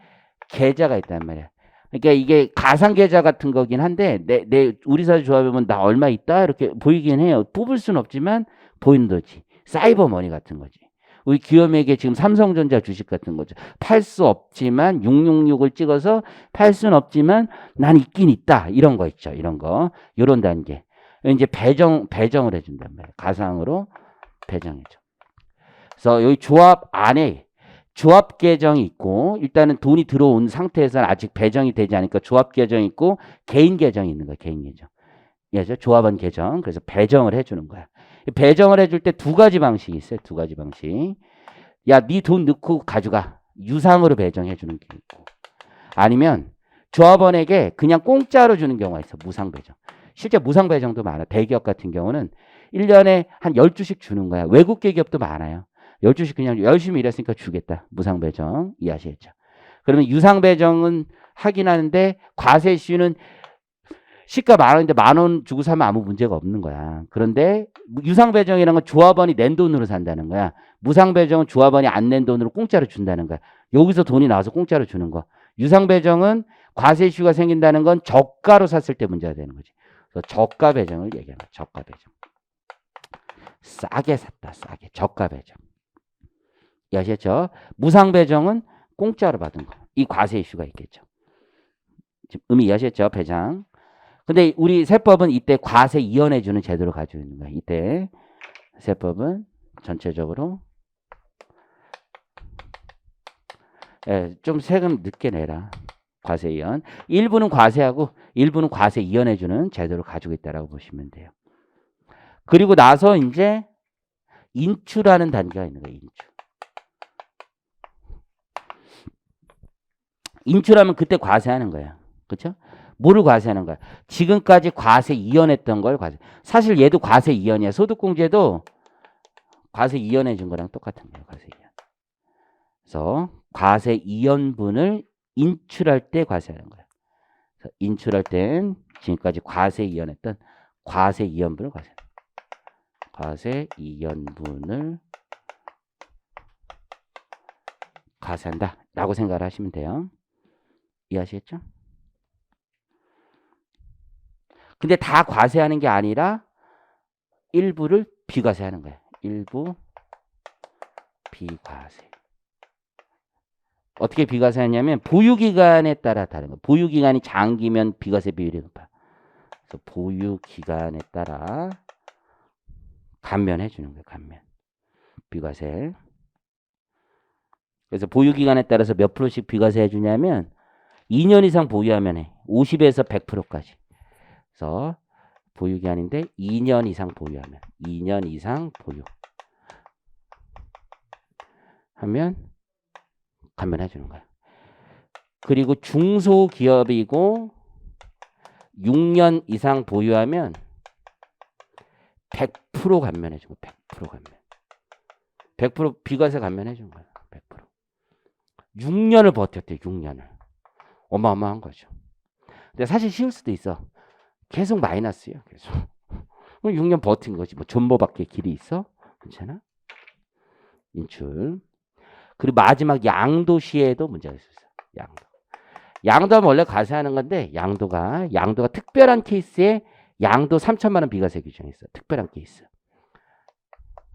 계좌가 있단 말이야. 그러니까 이게 가상 계좌 같은 거긴 한데 우리 사주 조합에 보면 나 얼마 있다 이렇게 보이긴 해요. 뽑을 수는 없지만 보이는 거지. 사이버 머니 같은 거지. 우리 기업에게 지금 삼성전자 주식 같은 거죠. 팔 수 없지만 666을 찍어서 팔 수는 없지만 난 있긴 있다. 이런 거 있죠. 이런 거. 이런 단계. 이제 배정을 해준단 말이에요. 가상으로 배정해줘. 그래서 여기 조합 안에 조합 계정이 있고 일단은 돈이 들어온 상태에서는 아직 배정이 되지 않으니까 조합 계정이 있고 개인 계정이 있는 거야. 개인 계정. 예, 조합원 계정. 그래서 배정을 해주는 거야. 배정을 해줄 때 두 가지 방식이 있어요. 두 가지 방식. 야, 네 돈 넣고 가져가. 유상으로 배정해 주는 게 있고. 아니면 조합원에게 그냥 공짜로 주는 경우가 있어. 무상 배정. 실제 무상 배정도 많아. 대기업 같은 경우는 1년에 한 12주씩 주는 거야. 외국 기업도 많아요. 12주씩 그냥 열심히 일했으니까 주겠다. 무상 배정. 이해하시겠죠? 그러면 유상 배정은 하긴 하는데 과세 이슈는 시가 10,000원인데 10,000원 주고 사면 아무 문제가 없는 거야. 그런데 유상 배정이라는 건 조합원이 낸 돈으로 산다는 거야. 무상 배정은 조합원이 안 낸 돈으로 공짜로 준다는 거야. 여기서 돈이 나와서 공짜로 주는 거. 유상 배정은 과세 이슈가 생긴다는 건 저가로 샀을 때 문제가 되는 거지. 그래서 저가 배정을 얘기하는 거야. 저가 배정. 싸게 샀다. 싸게. 저가 배정. 아시겠죠? 무상 배정은 공짜로 받은 거. 이 과세 이슈가 있겠죠. 지금 의미 이해하셨죠? 배정. 근데 우리 세법은 이때 과세 이연해 주는 제도를 가지고 있는 거야. 이때 세법은 전체적으로 좀 세금 늦게 내라. 과세 이연. 일부는 과세하고 일부는 과세 이연해 주는 제도를 가지고 있다라고 보시면 돼요. 그리고 나서 이제 인출하는 단계가 있는 거예요. 인출하면 그때 과세하는 거야. 그렇죠? 뭐를 과세하는 거야? 지금까지 과세 이연했던 걸 과세. 사실 얘도 과세 이연이야. 소득공제도 과세 이연해 준 거랑 똑같은 거예요. 과세 이연. 그래서 과세 이연분을 인출할 때 과세하는 거야. 그래서 인출할 땐 지금까지 과세 이연했던 과세 이연분을 과세. 과세 이연분을 과세한다 라고 생각을 하시면 돼요. 이해하시겠죠? 근데 다 과세하는 게 아니라 일부를 비과세하는 거예요. 일부 비과세. 어떻게 비과세하냐면 보유기간에 따라 다른 거예요. 보유기간이 장기면 비과세 비율이 높아. 그래서 보유기간에 따라 감면해 주는 거예요. 감면. 비과세. 그래서 보유기간에 따라서 몇 프로씩 비과세 해주냐면 2년 이상 보유하면 해. 50에서 100%까지. 그래서 보유기간인데 2년 이상 보유하면 2년 이상 보유 하면 감면해 주는 거야. 그리고 중소기업이고 6년 이상 보유하면 100% 감면해 주고 100% 감면. 100% 비과세 감면해 주는 거야. 100%. 6년을 버텼대. 6년을. 어마어마한 거죠. 근데 사실 쉬울 수도 있어. 계속 마이너스예요. 계속. 6년 버틴 거지. 뭐 존버밖에 길이 있어? 괜찮아? 인출. 그리고 마지막 양도시에도 문제가 있었어. 양도. 양도하면 원래 과세하는 건데 양도가 특별한 케이스에 양도 3천만 원 비과세 규정이 있어. 특별한 케이스.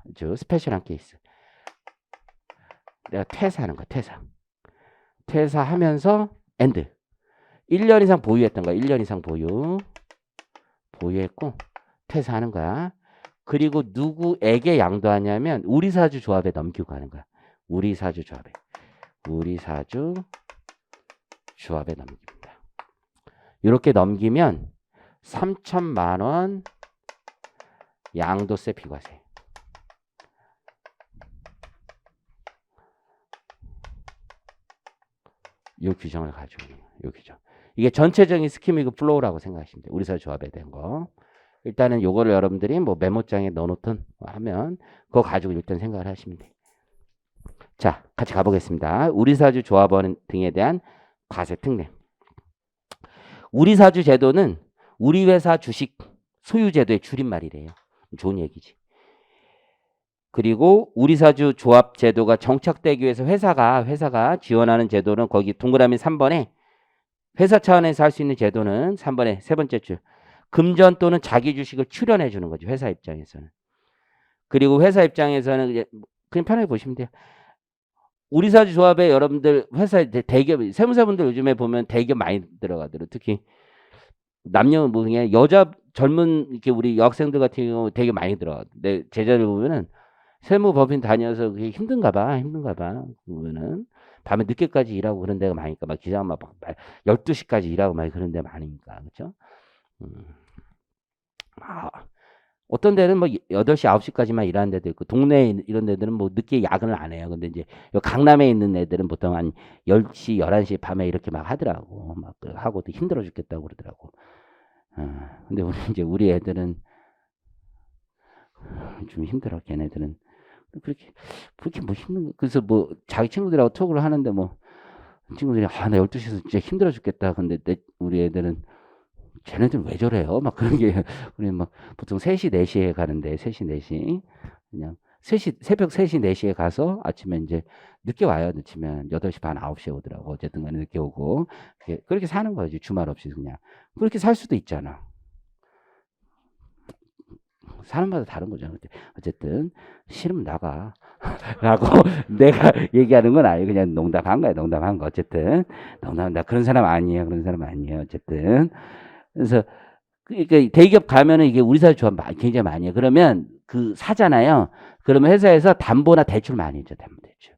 아주 스페셜한 케이스. 내가 퇴사하는 거야. 퇴사하면서 엔드. 1년 이상 보유했던 거야. 1년 이상 보유했고 퇴사하는 거야. 그리고 누구에게 양도하냐면 우리사주 조합에 넘기고 가는 거야. 우리사주 조합에 넘깁니다. 이렇게 넘기면 3천만 원 양도세 비과세. 이 규정을 가지고 있는 거예요. 이 규정. 이게 전체적인 스키미그 플로우라고 생각하시면 돼요. 우리사주 조합에 된 거. 일단은 요거를 여러분들이 뭐 메모장에 넣어놓든 하면 그거 가지고 일단 생각을 하시면 돼요. 자, 같이 가보겠습니다. 우리사주 조합원 등에 대한 과세 특례. 우리사주 제도는 우리 회사 주식 소유 제도의 줄임말이래요. 좋은 얘기지. 그리고 우리사주 조합 제도가 정착되기 위해서 회사가 지원하는 제도는 거기 동그라미 3번에 회사 차원에서 할 수 있는 제도는 3번에 세 번째 줄. 금전 또는 자기 주식을 출연해 주는 거죠. 회사 입장에서는. 그리고 회사 입장에서는 그냥 편하게 보시면 돼요. 우리사주 조합에 여러분들 회사 대기업 세무사분들 요즘에 보면 대기업 많이 들어가더라고요. 특히 남녀 뭐 그냥 여자 젊은 이렇게 우리 여학생들 같은 경우 되게 많이 들어가. 내 제자들 보면은 세무법인 다녀서 그게 힘든가 봐. 보면은 밤에 늦게까지 일하고 그런 데가 많으니까 막 기자 막 12시까지 일하고 막 그런 데 많으니까. 그렇죠? 어떤 데는 뭐 8시, 9시까지만 일하는 데도 있고, 동네에 이런 데들은 뭐 늦게 야근을 안 해요. 근데 이제 강남에 있는 애들은 보통 한 10시, 11시 밤에 이렇게 막 하더라고. 막 하고도 힘들어 죽겠다고 그러더라고. 근데 우리 애들은 좀 힘들어. 걔네들은. 그렇게 뭐 그래서 뭐 자기 친구들하고 톡을 하는데 뭐 친구들이 나 12시에서 진짜 힘들어 죽겠다. 근데 우리 애들은 쟤네들 왜 저래요? 막 그런 게, 우리 막 보통 3시, 4시에 가는데, 3시, 4시. 그냥 새벽 3시, 4시에 가서 아침에 이제 늦게 와요. 늦으면 8시 반, 9시에 오더라고. 어쨌든 간에 늦게 오고. 그렇게 사는 거지. 주말 없이 그냥. 그렇게 살 수도 있잖아. 사람마다 다른 거잖아. 어쨌든, 싫으면 나가. 라고 내가 얘기하는 건 아니에요. 그냥 농담한 거. 어쨌든. 나 그런 사람 아니에요. 어쨌든. 그래서 그러니까 대기업 가면은 이게 우리사회 조합 굉장히 많이 해요. 그러면 그 사잖아요. 그러면 회사에서 담보나 대출 많이 해줘. 대출.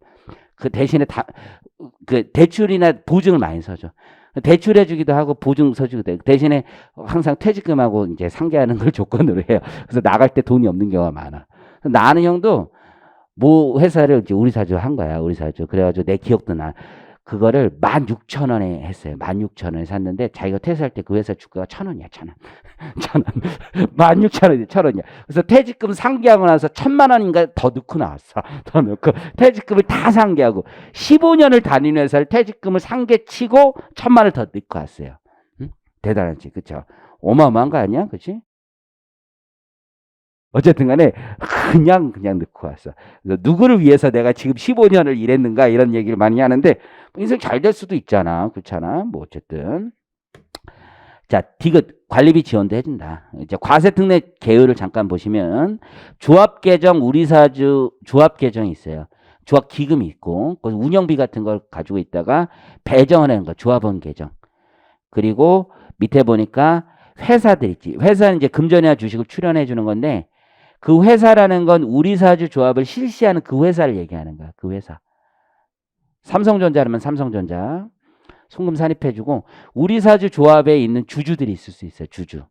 그 대신에 그 대출이나 보증을 많이 서줘. 대출해주기도 하고 보증 서주기도 해요. 대신에 항상 퇴직금하고 이제 상계하는 걸 조건으로 해요. 그래서 나갈 때 돈이 없는 경우가 많아. 나 아는 형도 뭐 회사를 이제 우리사주 한 거야. 우리사주. 그래가지고 내 기억도 나. 그거를 16,000원에 했어요. 16,000원에 샀는데 자기가 퇴사할 때 그 회사 주가가 1,000원이야. 1,000원. 16,000원이 1,000원이야. 그래서 퇴직금 상계하고 나서 1,000만 원인가 더 넣고 나왔어. 더 넣고 퇴직금을 다 상계하고 15년을 다니는 회사를 퇴직금을 상계치고 1,000만 원을 더 넣고 왔어요. 응? 대단하지. 그쵸? 어마어마한 거 아니야? 그치? 어쨌든 간에 그냥 넣고 왔어. 그래서 누구를 위해서 내가 지금 15년을 일했는가 이런 얘기를 많이 하는데 인생 잘 될 수도 있잖아. 그렇잖아. 뭐 어쨌든. 자, 디귿 관리비 지원도 해준다. 이제 과세특례 개요를 잠깐 보시면 조합계정 우리사주 조합계정이 있어요. 조합 기금이 있고 거기 운영비 같은 걸 가지고 있다가 배정을 하는 거 조합원 계정. 그리고 밑에 보니까 회사들 있지. 회사는 이제 금전이나 주식을 출연해 주는 건데 그 회사라는 건 우리사주 조합을 실시하는 그 회사를 얘기하는 거야. 그 회사. 삼성전자라면 삼성전자. 송금 산입해주고 우리사주 조합에 있는 주주들이 있을 수 있어요. 주주.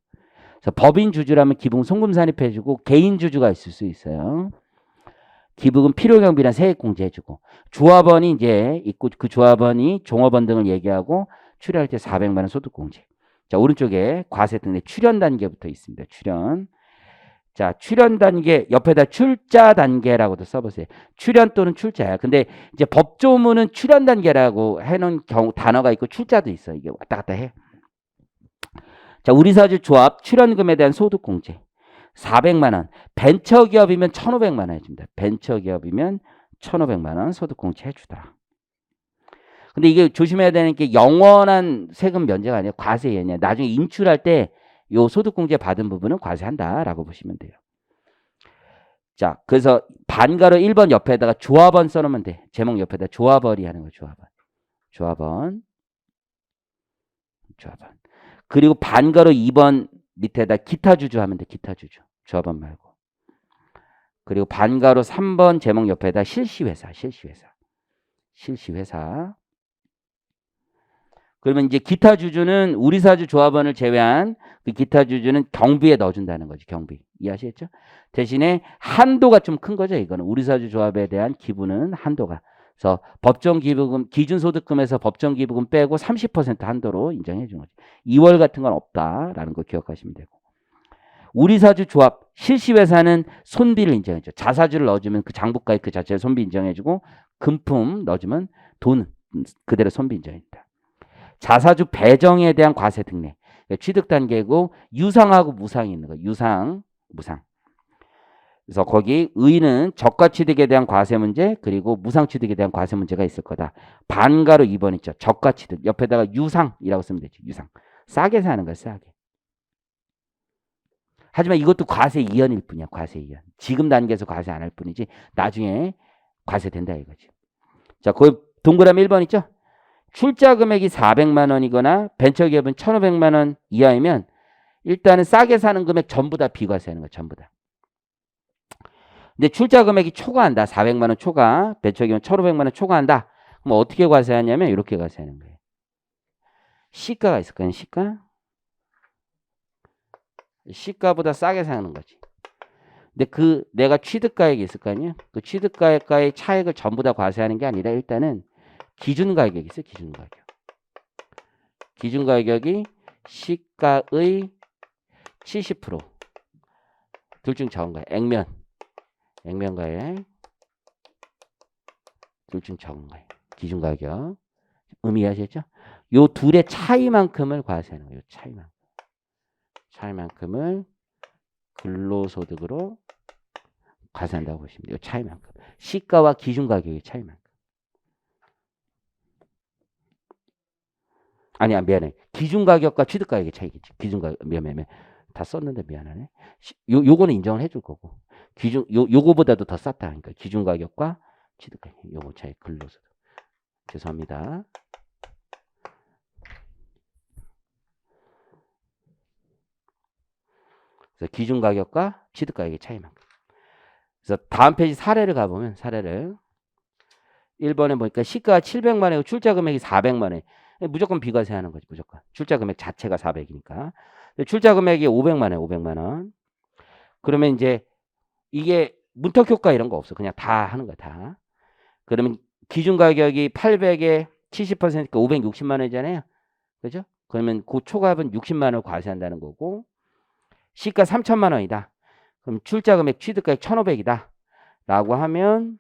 그래서 법인 주주라면 기부금 송금 산입해주고 개인 주주가 있을 수 있어요. 기부금 필요경비나 세액공제 해주고 조합원이 이제 있고 그 조합원이 종업원 등을 얘기하고 출연할 때 400만 원 소득공제. 자, 오른쪽에 과세특례 출연 단계부터 있습니다. 출연. 자, 출연 단계 옆에다 출자 단계라고도 써보세요. 출연 또는 출자야. 근데 이제 법조문은 출연 단계라고 해놓은 단어가 있고 출자도 있어. 이게 왔다 갔다 해. 자, 우리사주 조합 출연금에 대한 소득공제 400만 원. 벤처기업이면 1,500만 원 해줍니다. 벤처기업이면 1,500만 원 소득공제 해주더라. 근데 이게 조심해야 되는 게 영원한 세금 면제가 아니라 과세예냐. 나중에 인출할 때 요 소득공제 받은 부분은 과세한다라고 보시면 돼요. 자, 그래서 반가로 1번 옆에다가 조합원 써놓으면 돼. 제목 옆에다 조합원이 하는 거 조합원. 조합원. 그리고 반가로 2번 밑에다 기타 주주 하면 돼. 기타 주주. 조합원 말고. 그리고 반가로 3번 제목 옆에다 실시회사. 그러면 이제 기타 주주는 우리사주 조합원을 제외한 그 기타 주주는 경비에 넣어준다는 거지. 경비. 이해하시겠죠? 대신에 한도가 좀 큰 거죠. 이거는 우리사주 조합에 대한 기부는 한도가. 그래서 법정 기부금 기준소득금에서 법정 기부금 빼고 30% 한도로 인정해 주는 거지. 2월 같은 건 없다라는 거 기억하시면 되고. 우리사주 조합 실시회사는 손비를 인정해줘. 자사주를 넣어주면 그 장부가액 그 자체를 손비 인정해주고 금품 넣어주면 돈 그대로 손비 인정해준다. 자사주 배정에 대한 과세특례. 취득 단계고 유상하고 무상이 있는 거예요. 유상, 무상. 그래서 거기 의는 저가 취득에 대한 과세 문제 그리고 무상 취득에 대한 과세 문제가 있을 거다. 반가로 2번 있죠. 저가 취득. 옆에다가 유상이라고 쓰면 되죠. 유상. 싸게 사는 거야. 싸게. 하지만 이것도 과세 이연일 뿐이야. 과세 이연. 지금 단계에서 과세 안 할 뿐이지 나중에 과세된다 이거지. 자, 거기 동그라미 1번 있죠. 출자 금액이 400만 원이거나 벤처기업은 1,500만 원 이하이면 일단은 싸게 사는 금액 전부 다 비과세하는 거야. 전부 다. 근데 출자 금액이 초과한다. 400만 원 초과. 벤처기업은 1,500만 원 초과한다. 그럼 어떻게 과세하냐면 이렇게 과세하는 거예요. 시가가 있을 거예요. 시가보다 싸게 사는 거지. 근데 그 내가 취득가액이 있을 거 아니에요. 그 취득가액과의 차액을 전부 다 과세하는 게 아니라 일단은 기준가격이 있어요. 기준가격이 시가의 70% 둘 중 적은 거예요. 액면가액 둘 중 적은 거예요. 기준가격 의미하셨죠? 요 둘의 차이만큼을 과세하는 거예요. 차이만큼을 근로소득으로 과세한다고 보시면 돼요. 차이만큼. 시가와 기준가격의 차이만큼. 아니야, 미안해. 기준가격과 취득가격의 차이겠지. 기준가격, 미안해. 다 썼는데 미안하네. 요거는 인정을 해줄 거고. 요거보다도 더 쌌다. 그러니까 기준가격과 취득가격. 요거 차이, 근로소득. 죄송합니다. 그래서 기준가격과 취득가격의 차이만큼. 그래서 다음 페이지 사례를 가보면, 1번에 보니까 시가가 700만 원이고 출자 금액이 400만 원. 무조건 비과세하는 거지. 무조건. 출자 금액 자체가 400이니까. 출자 금액이 500만 원. 500만 원. 그러면 이제 이게 문턱 효과 이런 거 없어. 그냥 다 하는 거야. 다. 그러면 기준 가격이 800에 70%니까 560만 원이잖아요. 그죠? 그러면 그 초과합은 60만 원을 과세한다는 거고 시가 3천만 원이다. 그럼 출자 금액 취득가액 1,500이다. 라고 하면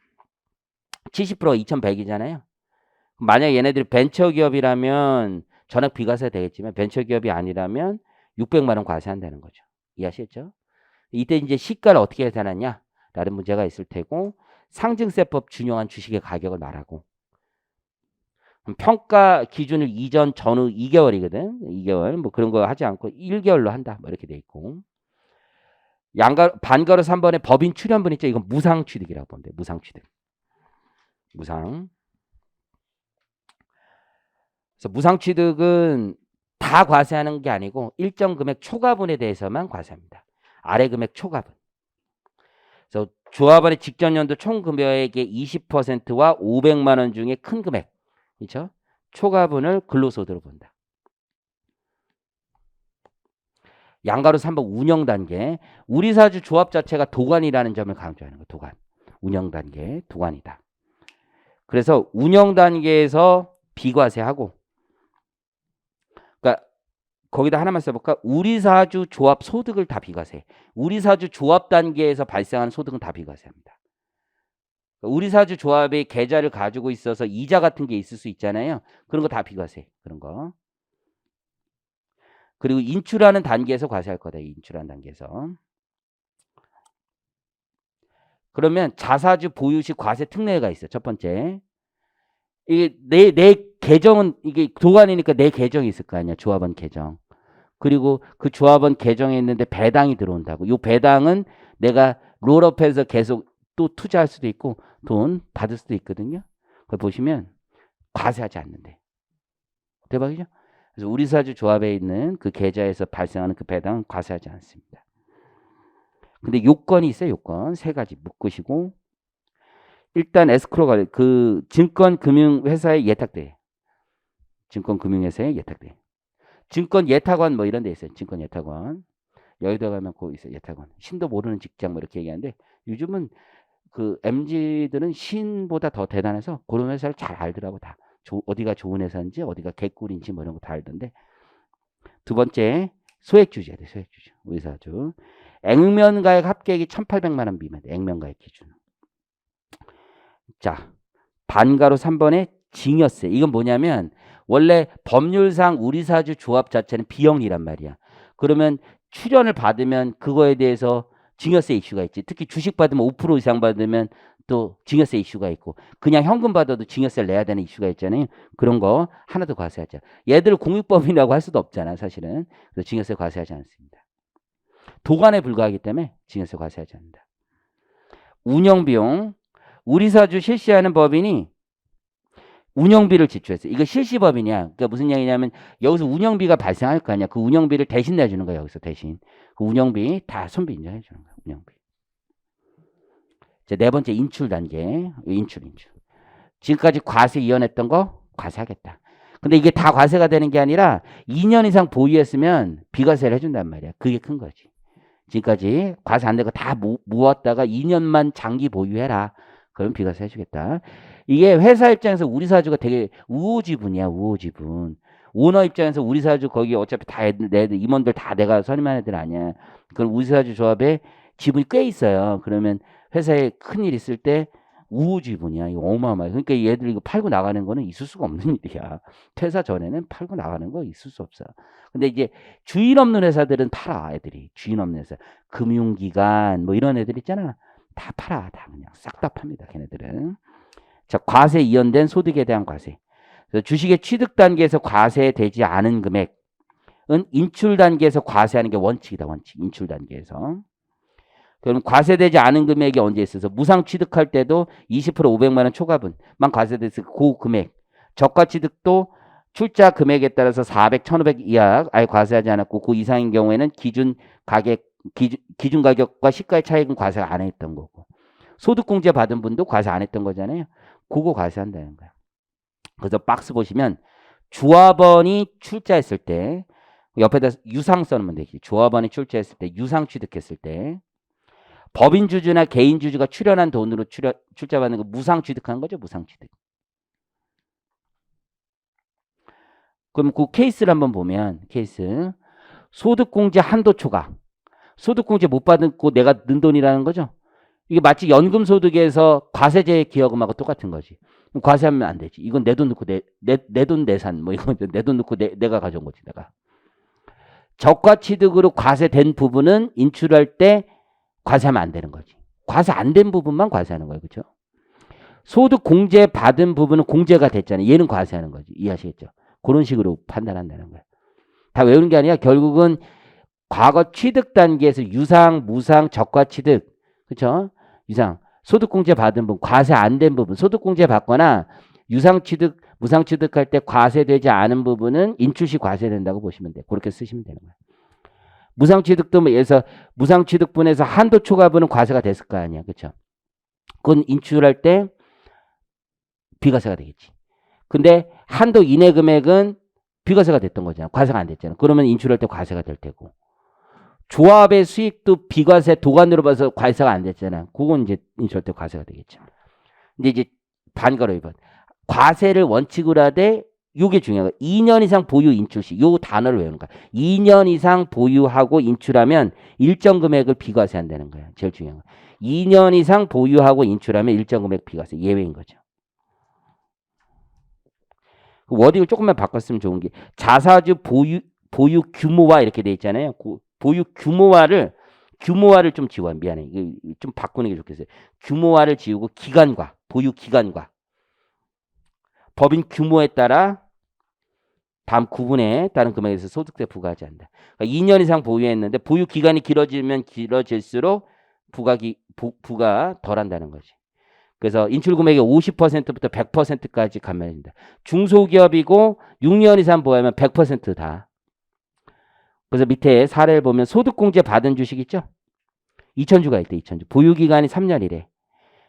70%가 2,100이잖아요. 만약 얘네들이 벤처기업이라면 전액 비과세 되겠지만 벤처기업이 아니라면 600만 원 과세한다는 거죠. 이해하시겠죠? 이때 이제 시가를 어떻게 계산하냐? 라는 문제가 있을 테고, 상증세법 준용한 주식의 가격을 말하고, 평가 기준을 이전 전후 2개월이거든. 2개월 뭐 그런 거 하지 않고 1개월로 한다. 뭐 이렇게 돼 있고. 반가로 3번에 법인 출연분 있죠. 이건 무상취득이라고 보면 돼. 무상취득. 무상. 그래서 무상취득은 다 과세하는 게 아니고 일정 금액 초과분에 대해서만 과세합니다. 아래 금액 초과분. 그래서 조합원의 직전 연도 총 금액의 20%와 500만 원 중에 큰 금액, 그렇죠? 초과분을 근로소득으로 본다. 양가로 3번 운영 단계. 우리 사주 조합 자체가 도관이라는 점을 강조하는 거. 도관. 운영 단계, 도관이다. 그래서 운영 단계에서 비과세하고, 그러니까 거기다 하나만 써볼까? 우리 사주 조합 소득을 다 비과세. 우리 사주 조합 단계에서 발생하는 소득은 다 비과세합니다. 우리 사주 조합의 계좌를 가지고 있어서 이자 같은 게 있을 수 있잖아요. 그런 거 다 비과세. 그런 거. 그리고 인출하는 단계에서 과세할 거다. 인출하는 단계에서. 그러면 자사주 보유시 과세 특례가 있어. 첫 번째. 이게 내 계정은 이게 도관이니까 내 계정이 있을 거 아니야. 조합원 계정. 그리고 그 조합원 계정에 있는데 배당이 들어온다고. 이 배당은 내가 롤업해서 계속 또 투자할 수도 있고 돈 받을 수도 있거든요. 그걸 보시면 과세하지 않는데. 대박이죠? 그래서 우리 사주 조합에 있는 그 계좌에서 발생하는 그 배당은 과세하지 않습니다. 근데 요건이 있어요. 요건 세 가지 묶으시고 일단 에스크로가 그 증권금융회사에 예탁돼. 증권금융회사에 예탁돼. 증권 예탁원 뭐 이런 데 있어요. 증권 예탁원. 여의도 가면 거기 있어요. 예탁원. 신도 모르는 직장 뭐 이렇게 얘기하는데 요즘은 그 MZ들은 신보다 더 대단해서 그런 회사를 잘 알더라고 다. 어디가 좋은 회사인지 어디가 개꿀인지 뭐 이런 거 다 알던데. 두 번째 소액주주야 돼. 소액주주. 우리 사주. 액면가액 합계액이 1,800만 원 미만. 액면가액 기준. 자, 반가로 3번에 징여세. 이건 뭐냐면 원래 법률상 우리 사주 조합 자체는 비영리란 말이야. 그러면 출연을 받으면 그거에 대해서 징여세 이슈가 있지. 특히 주식 받으면 5% 이상 받으면 또 징여세 이슈가 있고 그냥 현금 받아도 징여세를 내야 되는 이슈가 있잖아요. 그런 거 하나도 과세하지 않아. 얘들 공익법인이라고 할 수도 없잖아. 사실은. 그래서 징여세 과세하지 않습니다. 도관에 불과하기 때문에 징여세 과세하지 않는다. 운영비용. 우리 사주 실시하는 법인이 운영비를 지출했어요. 이거 실시법인이야. 그러니까 무슨 얘기냐면 여기서 운영비가 발생할 거 아니야. 그 운영비를 대신 내주는 거야. 여기서 대신. 그 운영비 다 손비 인정해 주는 거야. 운영비. 자, 네 번째 인출 단계. 인출. 지금까지 과세 이연했던 거 과세하겠다. 근데 이게 다 과세가 되는 게 아니라 2년 이상 보유했으면 비과세를 해준단 말이야. 그게 큰 거지. 지금까지 과세 안 되고 다 모았다가 2년만 장기 보유해라. 그럼 비과세 해주겠다. 이게 회사 입장에서 우리 사주가 되게 우호지분이야. 우호지분. 오너 입장에서 우리 사주 거기 어차피 다 애들 임원들 다 내가 선임한 애들 아니야. 그럼 우리 사주 조합에 지분이 꽤 있어요. 그러면 회사에 큰일 있을 때 우호지분이야. 이거 어마어마해. 그러니까 얘들 이거 팔고 나가는 거는 있을 수가 없는 일이야. 퇴사 전에는 팔고 나가는 거 있을 수 없어. 근데 이제 주인 없는 회사들은 팔아. 애들이. 주인 없는 회사. 금융기관 뭐 이런 애들 있잖아. 다 팔아. 다 그냥 싹 다 팝니다. 걔네들은. 자, 과세 이연된 소득에 대한 과세. 그래서 주식의 취득 단계에서 과세되지 않은 금액은 인출 단계에서 과세하는 게 원칙이다. 원칙. 인출 단계에서. 그럼 과세되지 않은 금액이 언제 있어서 무상 취득할 때도 20% 500만 원 초과분만 과세돼서 그 금액. 저가 취득도 출자 금액에 따라서 400, 1,500 이하 아예 과세하지 않았고 그 이상인 경우에는 기준 가격과 시가의 차익은 과세가 안 했던 거고. 소득공제 받은 분도 과세 안 했던 거잖아요. 그거 과세한다는 거야. 그래서 박스 보시면 조합원이 출자했을 때 옆에다 유상 써놓으면 되지. 조합원이 출자했을 때 유상 취득했을 때 법인 주주나 개인 주주가 출연한 돈으로 출자받는 거 무상 취득한 거죠. 무상 취득. 그럼 그 케이스를 한번 보면 케이스 소득공제 한도 초과. 소득공제 못 받고 내가 는 돈이라는 거죠. 이게 마치 연금소득에서 과세제 기여금하고 똑같은 거지. 과세하면 안 되지. 이건 내 돈 넣고 내 돈 내산 뭐 이건 내 돈 넣고 내가 가져온 거지 내가. 저가 취득으로 과세된 부분은 인출할 때 과세하면 안 되는 거지. 과세 안 된 부분만 과세하는 거예요. 그렇죠? 소득 공제 받은 부분은 공제가 됐잖아요. 얘는 과세하는 거지. 이해하시겠죠? 그런 식으로 판단한다는 거예요. 다 외우는 게 아니라 결국은 과거 취득 단계에서 유상, 무상, 적과 취득, 그렇죠? 유상, 소득 공제 받은 부분, 과세 안 된 부분, 소득 공제 받거나 유상 취득, 무상 취득할 때 과세되지 않은 부분은 인출시 과세된다고 보시면 돼요. 그렇게 쓰시면 되는 거예요. 무상 취득도 뭐 예서 무상 취득분에서 한도 초과분은 과세가 됐을 거 아니야, 그렇죠? 그건 인출할 때 비과세가 되겠지. 근데 한도 이내 금액은 비과세가 됐던 거잖아. 과세가 안 됐잖아. 그러면 인출할 때 과세가 될 테고. 조합의 수익도 비과세 도관으로 봐서 과세가 안 됐잖아. 그건 이제 인출할 때 과세가 되겠죠. 근데 이제 반가로 1번. 과세를 원칙으로 하되 요게 중요한 거야. 2년 이상 보유 인출시. 요 단어를 외우는 거야. 2년 이상 보유하고 인출하면 일정 금액을 비과세한다는 거야. 제일 중요한 거야. 2년 이상 보유하고 인출하면 일정 금액 비과세. 예외인 거죠. 워딩을 조금만 바꿨으면 좋은 게 자사주 보유 규모화 이렇게 돼 있잖아요. 보유 규모화를 좀 지워. 미안해. 좀 바꾸는 게 좋겠어요. 규모화를 지우고 기간과 보유 기간과 법인 규모에 따라 다음 구분에 따른 금액에서 소득세 부과하지 않는다. 그러니까 2년 이상 보유했는데 보유 기간이 길어지면 길어질수록 부가 덜 한다는 거지. 그래서 인출 금액의 50%부터 100%까지 감면된다. 중소기업이고 6년 이상 보유하면 100%다. 그래서 밑에 사례를 보면 소득공제 받은 주식 있죠? 2,000주가 있대. 2,000주. 보유기간이 3년이래.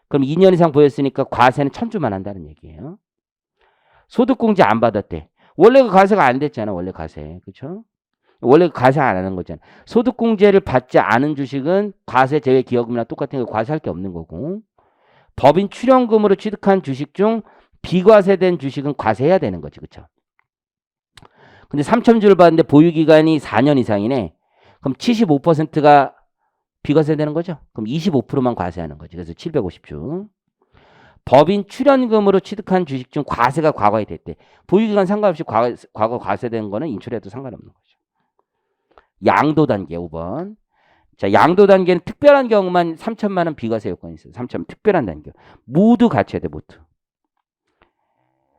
그럼 2년 이상 보였으니까 과세는 1,000주만 한다는 얘기예요. 소득공제 안 받았대. 원래 그 과세가 안 됐잖아. 원래 과세. 그렇죠? 원래 과세 안 하는 거잖아. 소득공제를 받지 않은 주식은 과세 제외 기여금이랑 똑같은 거 과세할 게 없는 거고. 법인 출연금으로 취득한 주식 중 비과세된 주식은 과세해야 되는 거지. 그렇죠? 근데 3,000주를 받는데 보유기간이 4년 이상이네. 그럼 75%가 비과세되는 거죠. 그럼 25%만 과세하는 거지. 그래서 750주. 법인 출연금으로 취득한 주식 중 과세가 과거에 됐대. 보유기간 상관없이 과거 과세된 거는 인출해도 상관없는 거죠. 양도 단계 5번. 자, 양도 단계는 특별한 경우만 3천만 원 비과세 요건이 있어요. 3천 특별한 단계. 모두 갖춰야 돼, 모두.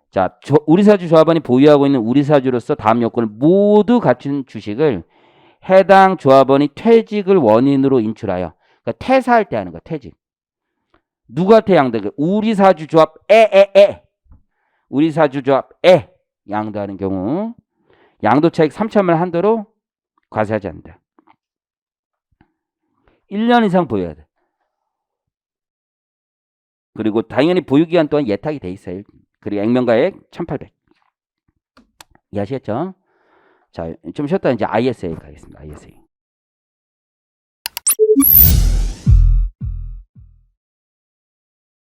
자, 우리사주 조합원이 보유하고 있는 우리사주로서 다음 요건을 모두 갖춘 주식을 해당 조합원이 퇴직을 원인으로 인출하여, 그러니까 퇴사할 때 하는 거야, 퇴직. 누구한테 양도? 우리사주 조합에 우리사주 조합에 양도하는 경우 양도 차익 3천만 원 한도로 과세하지 않는다. 1년 이상 보여야 돼. 그리고 당연히 보유기간 또한 예탁이 돼 있어요. 그리고 액면가액 1,800. 이해하시겠죠? 자, 좀 쉬었다 이제 ISA 가겠습니다. ISA.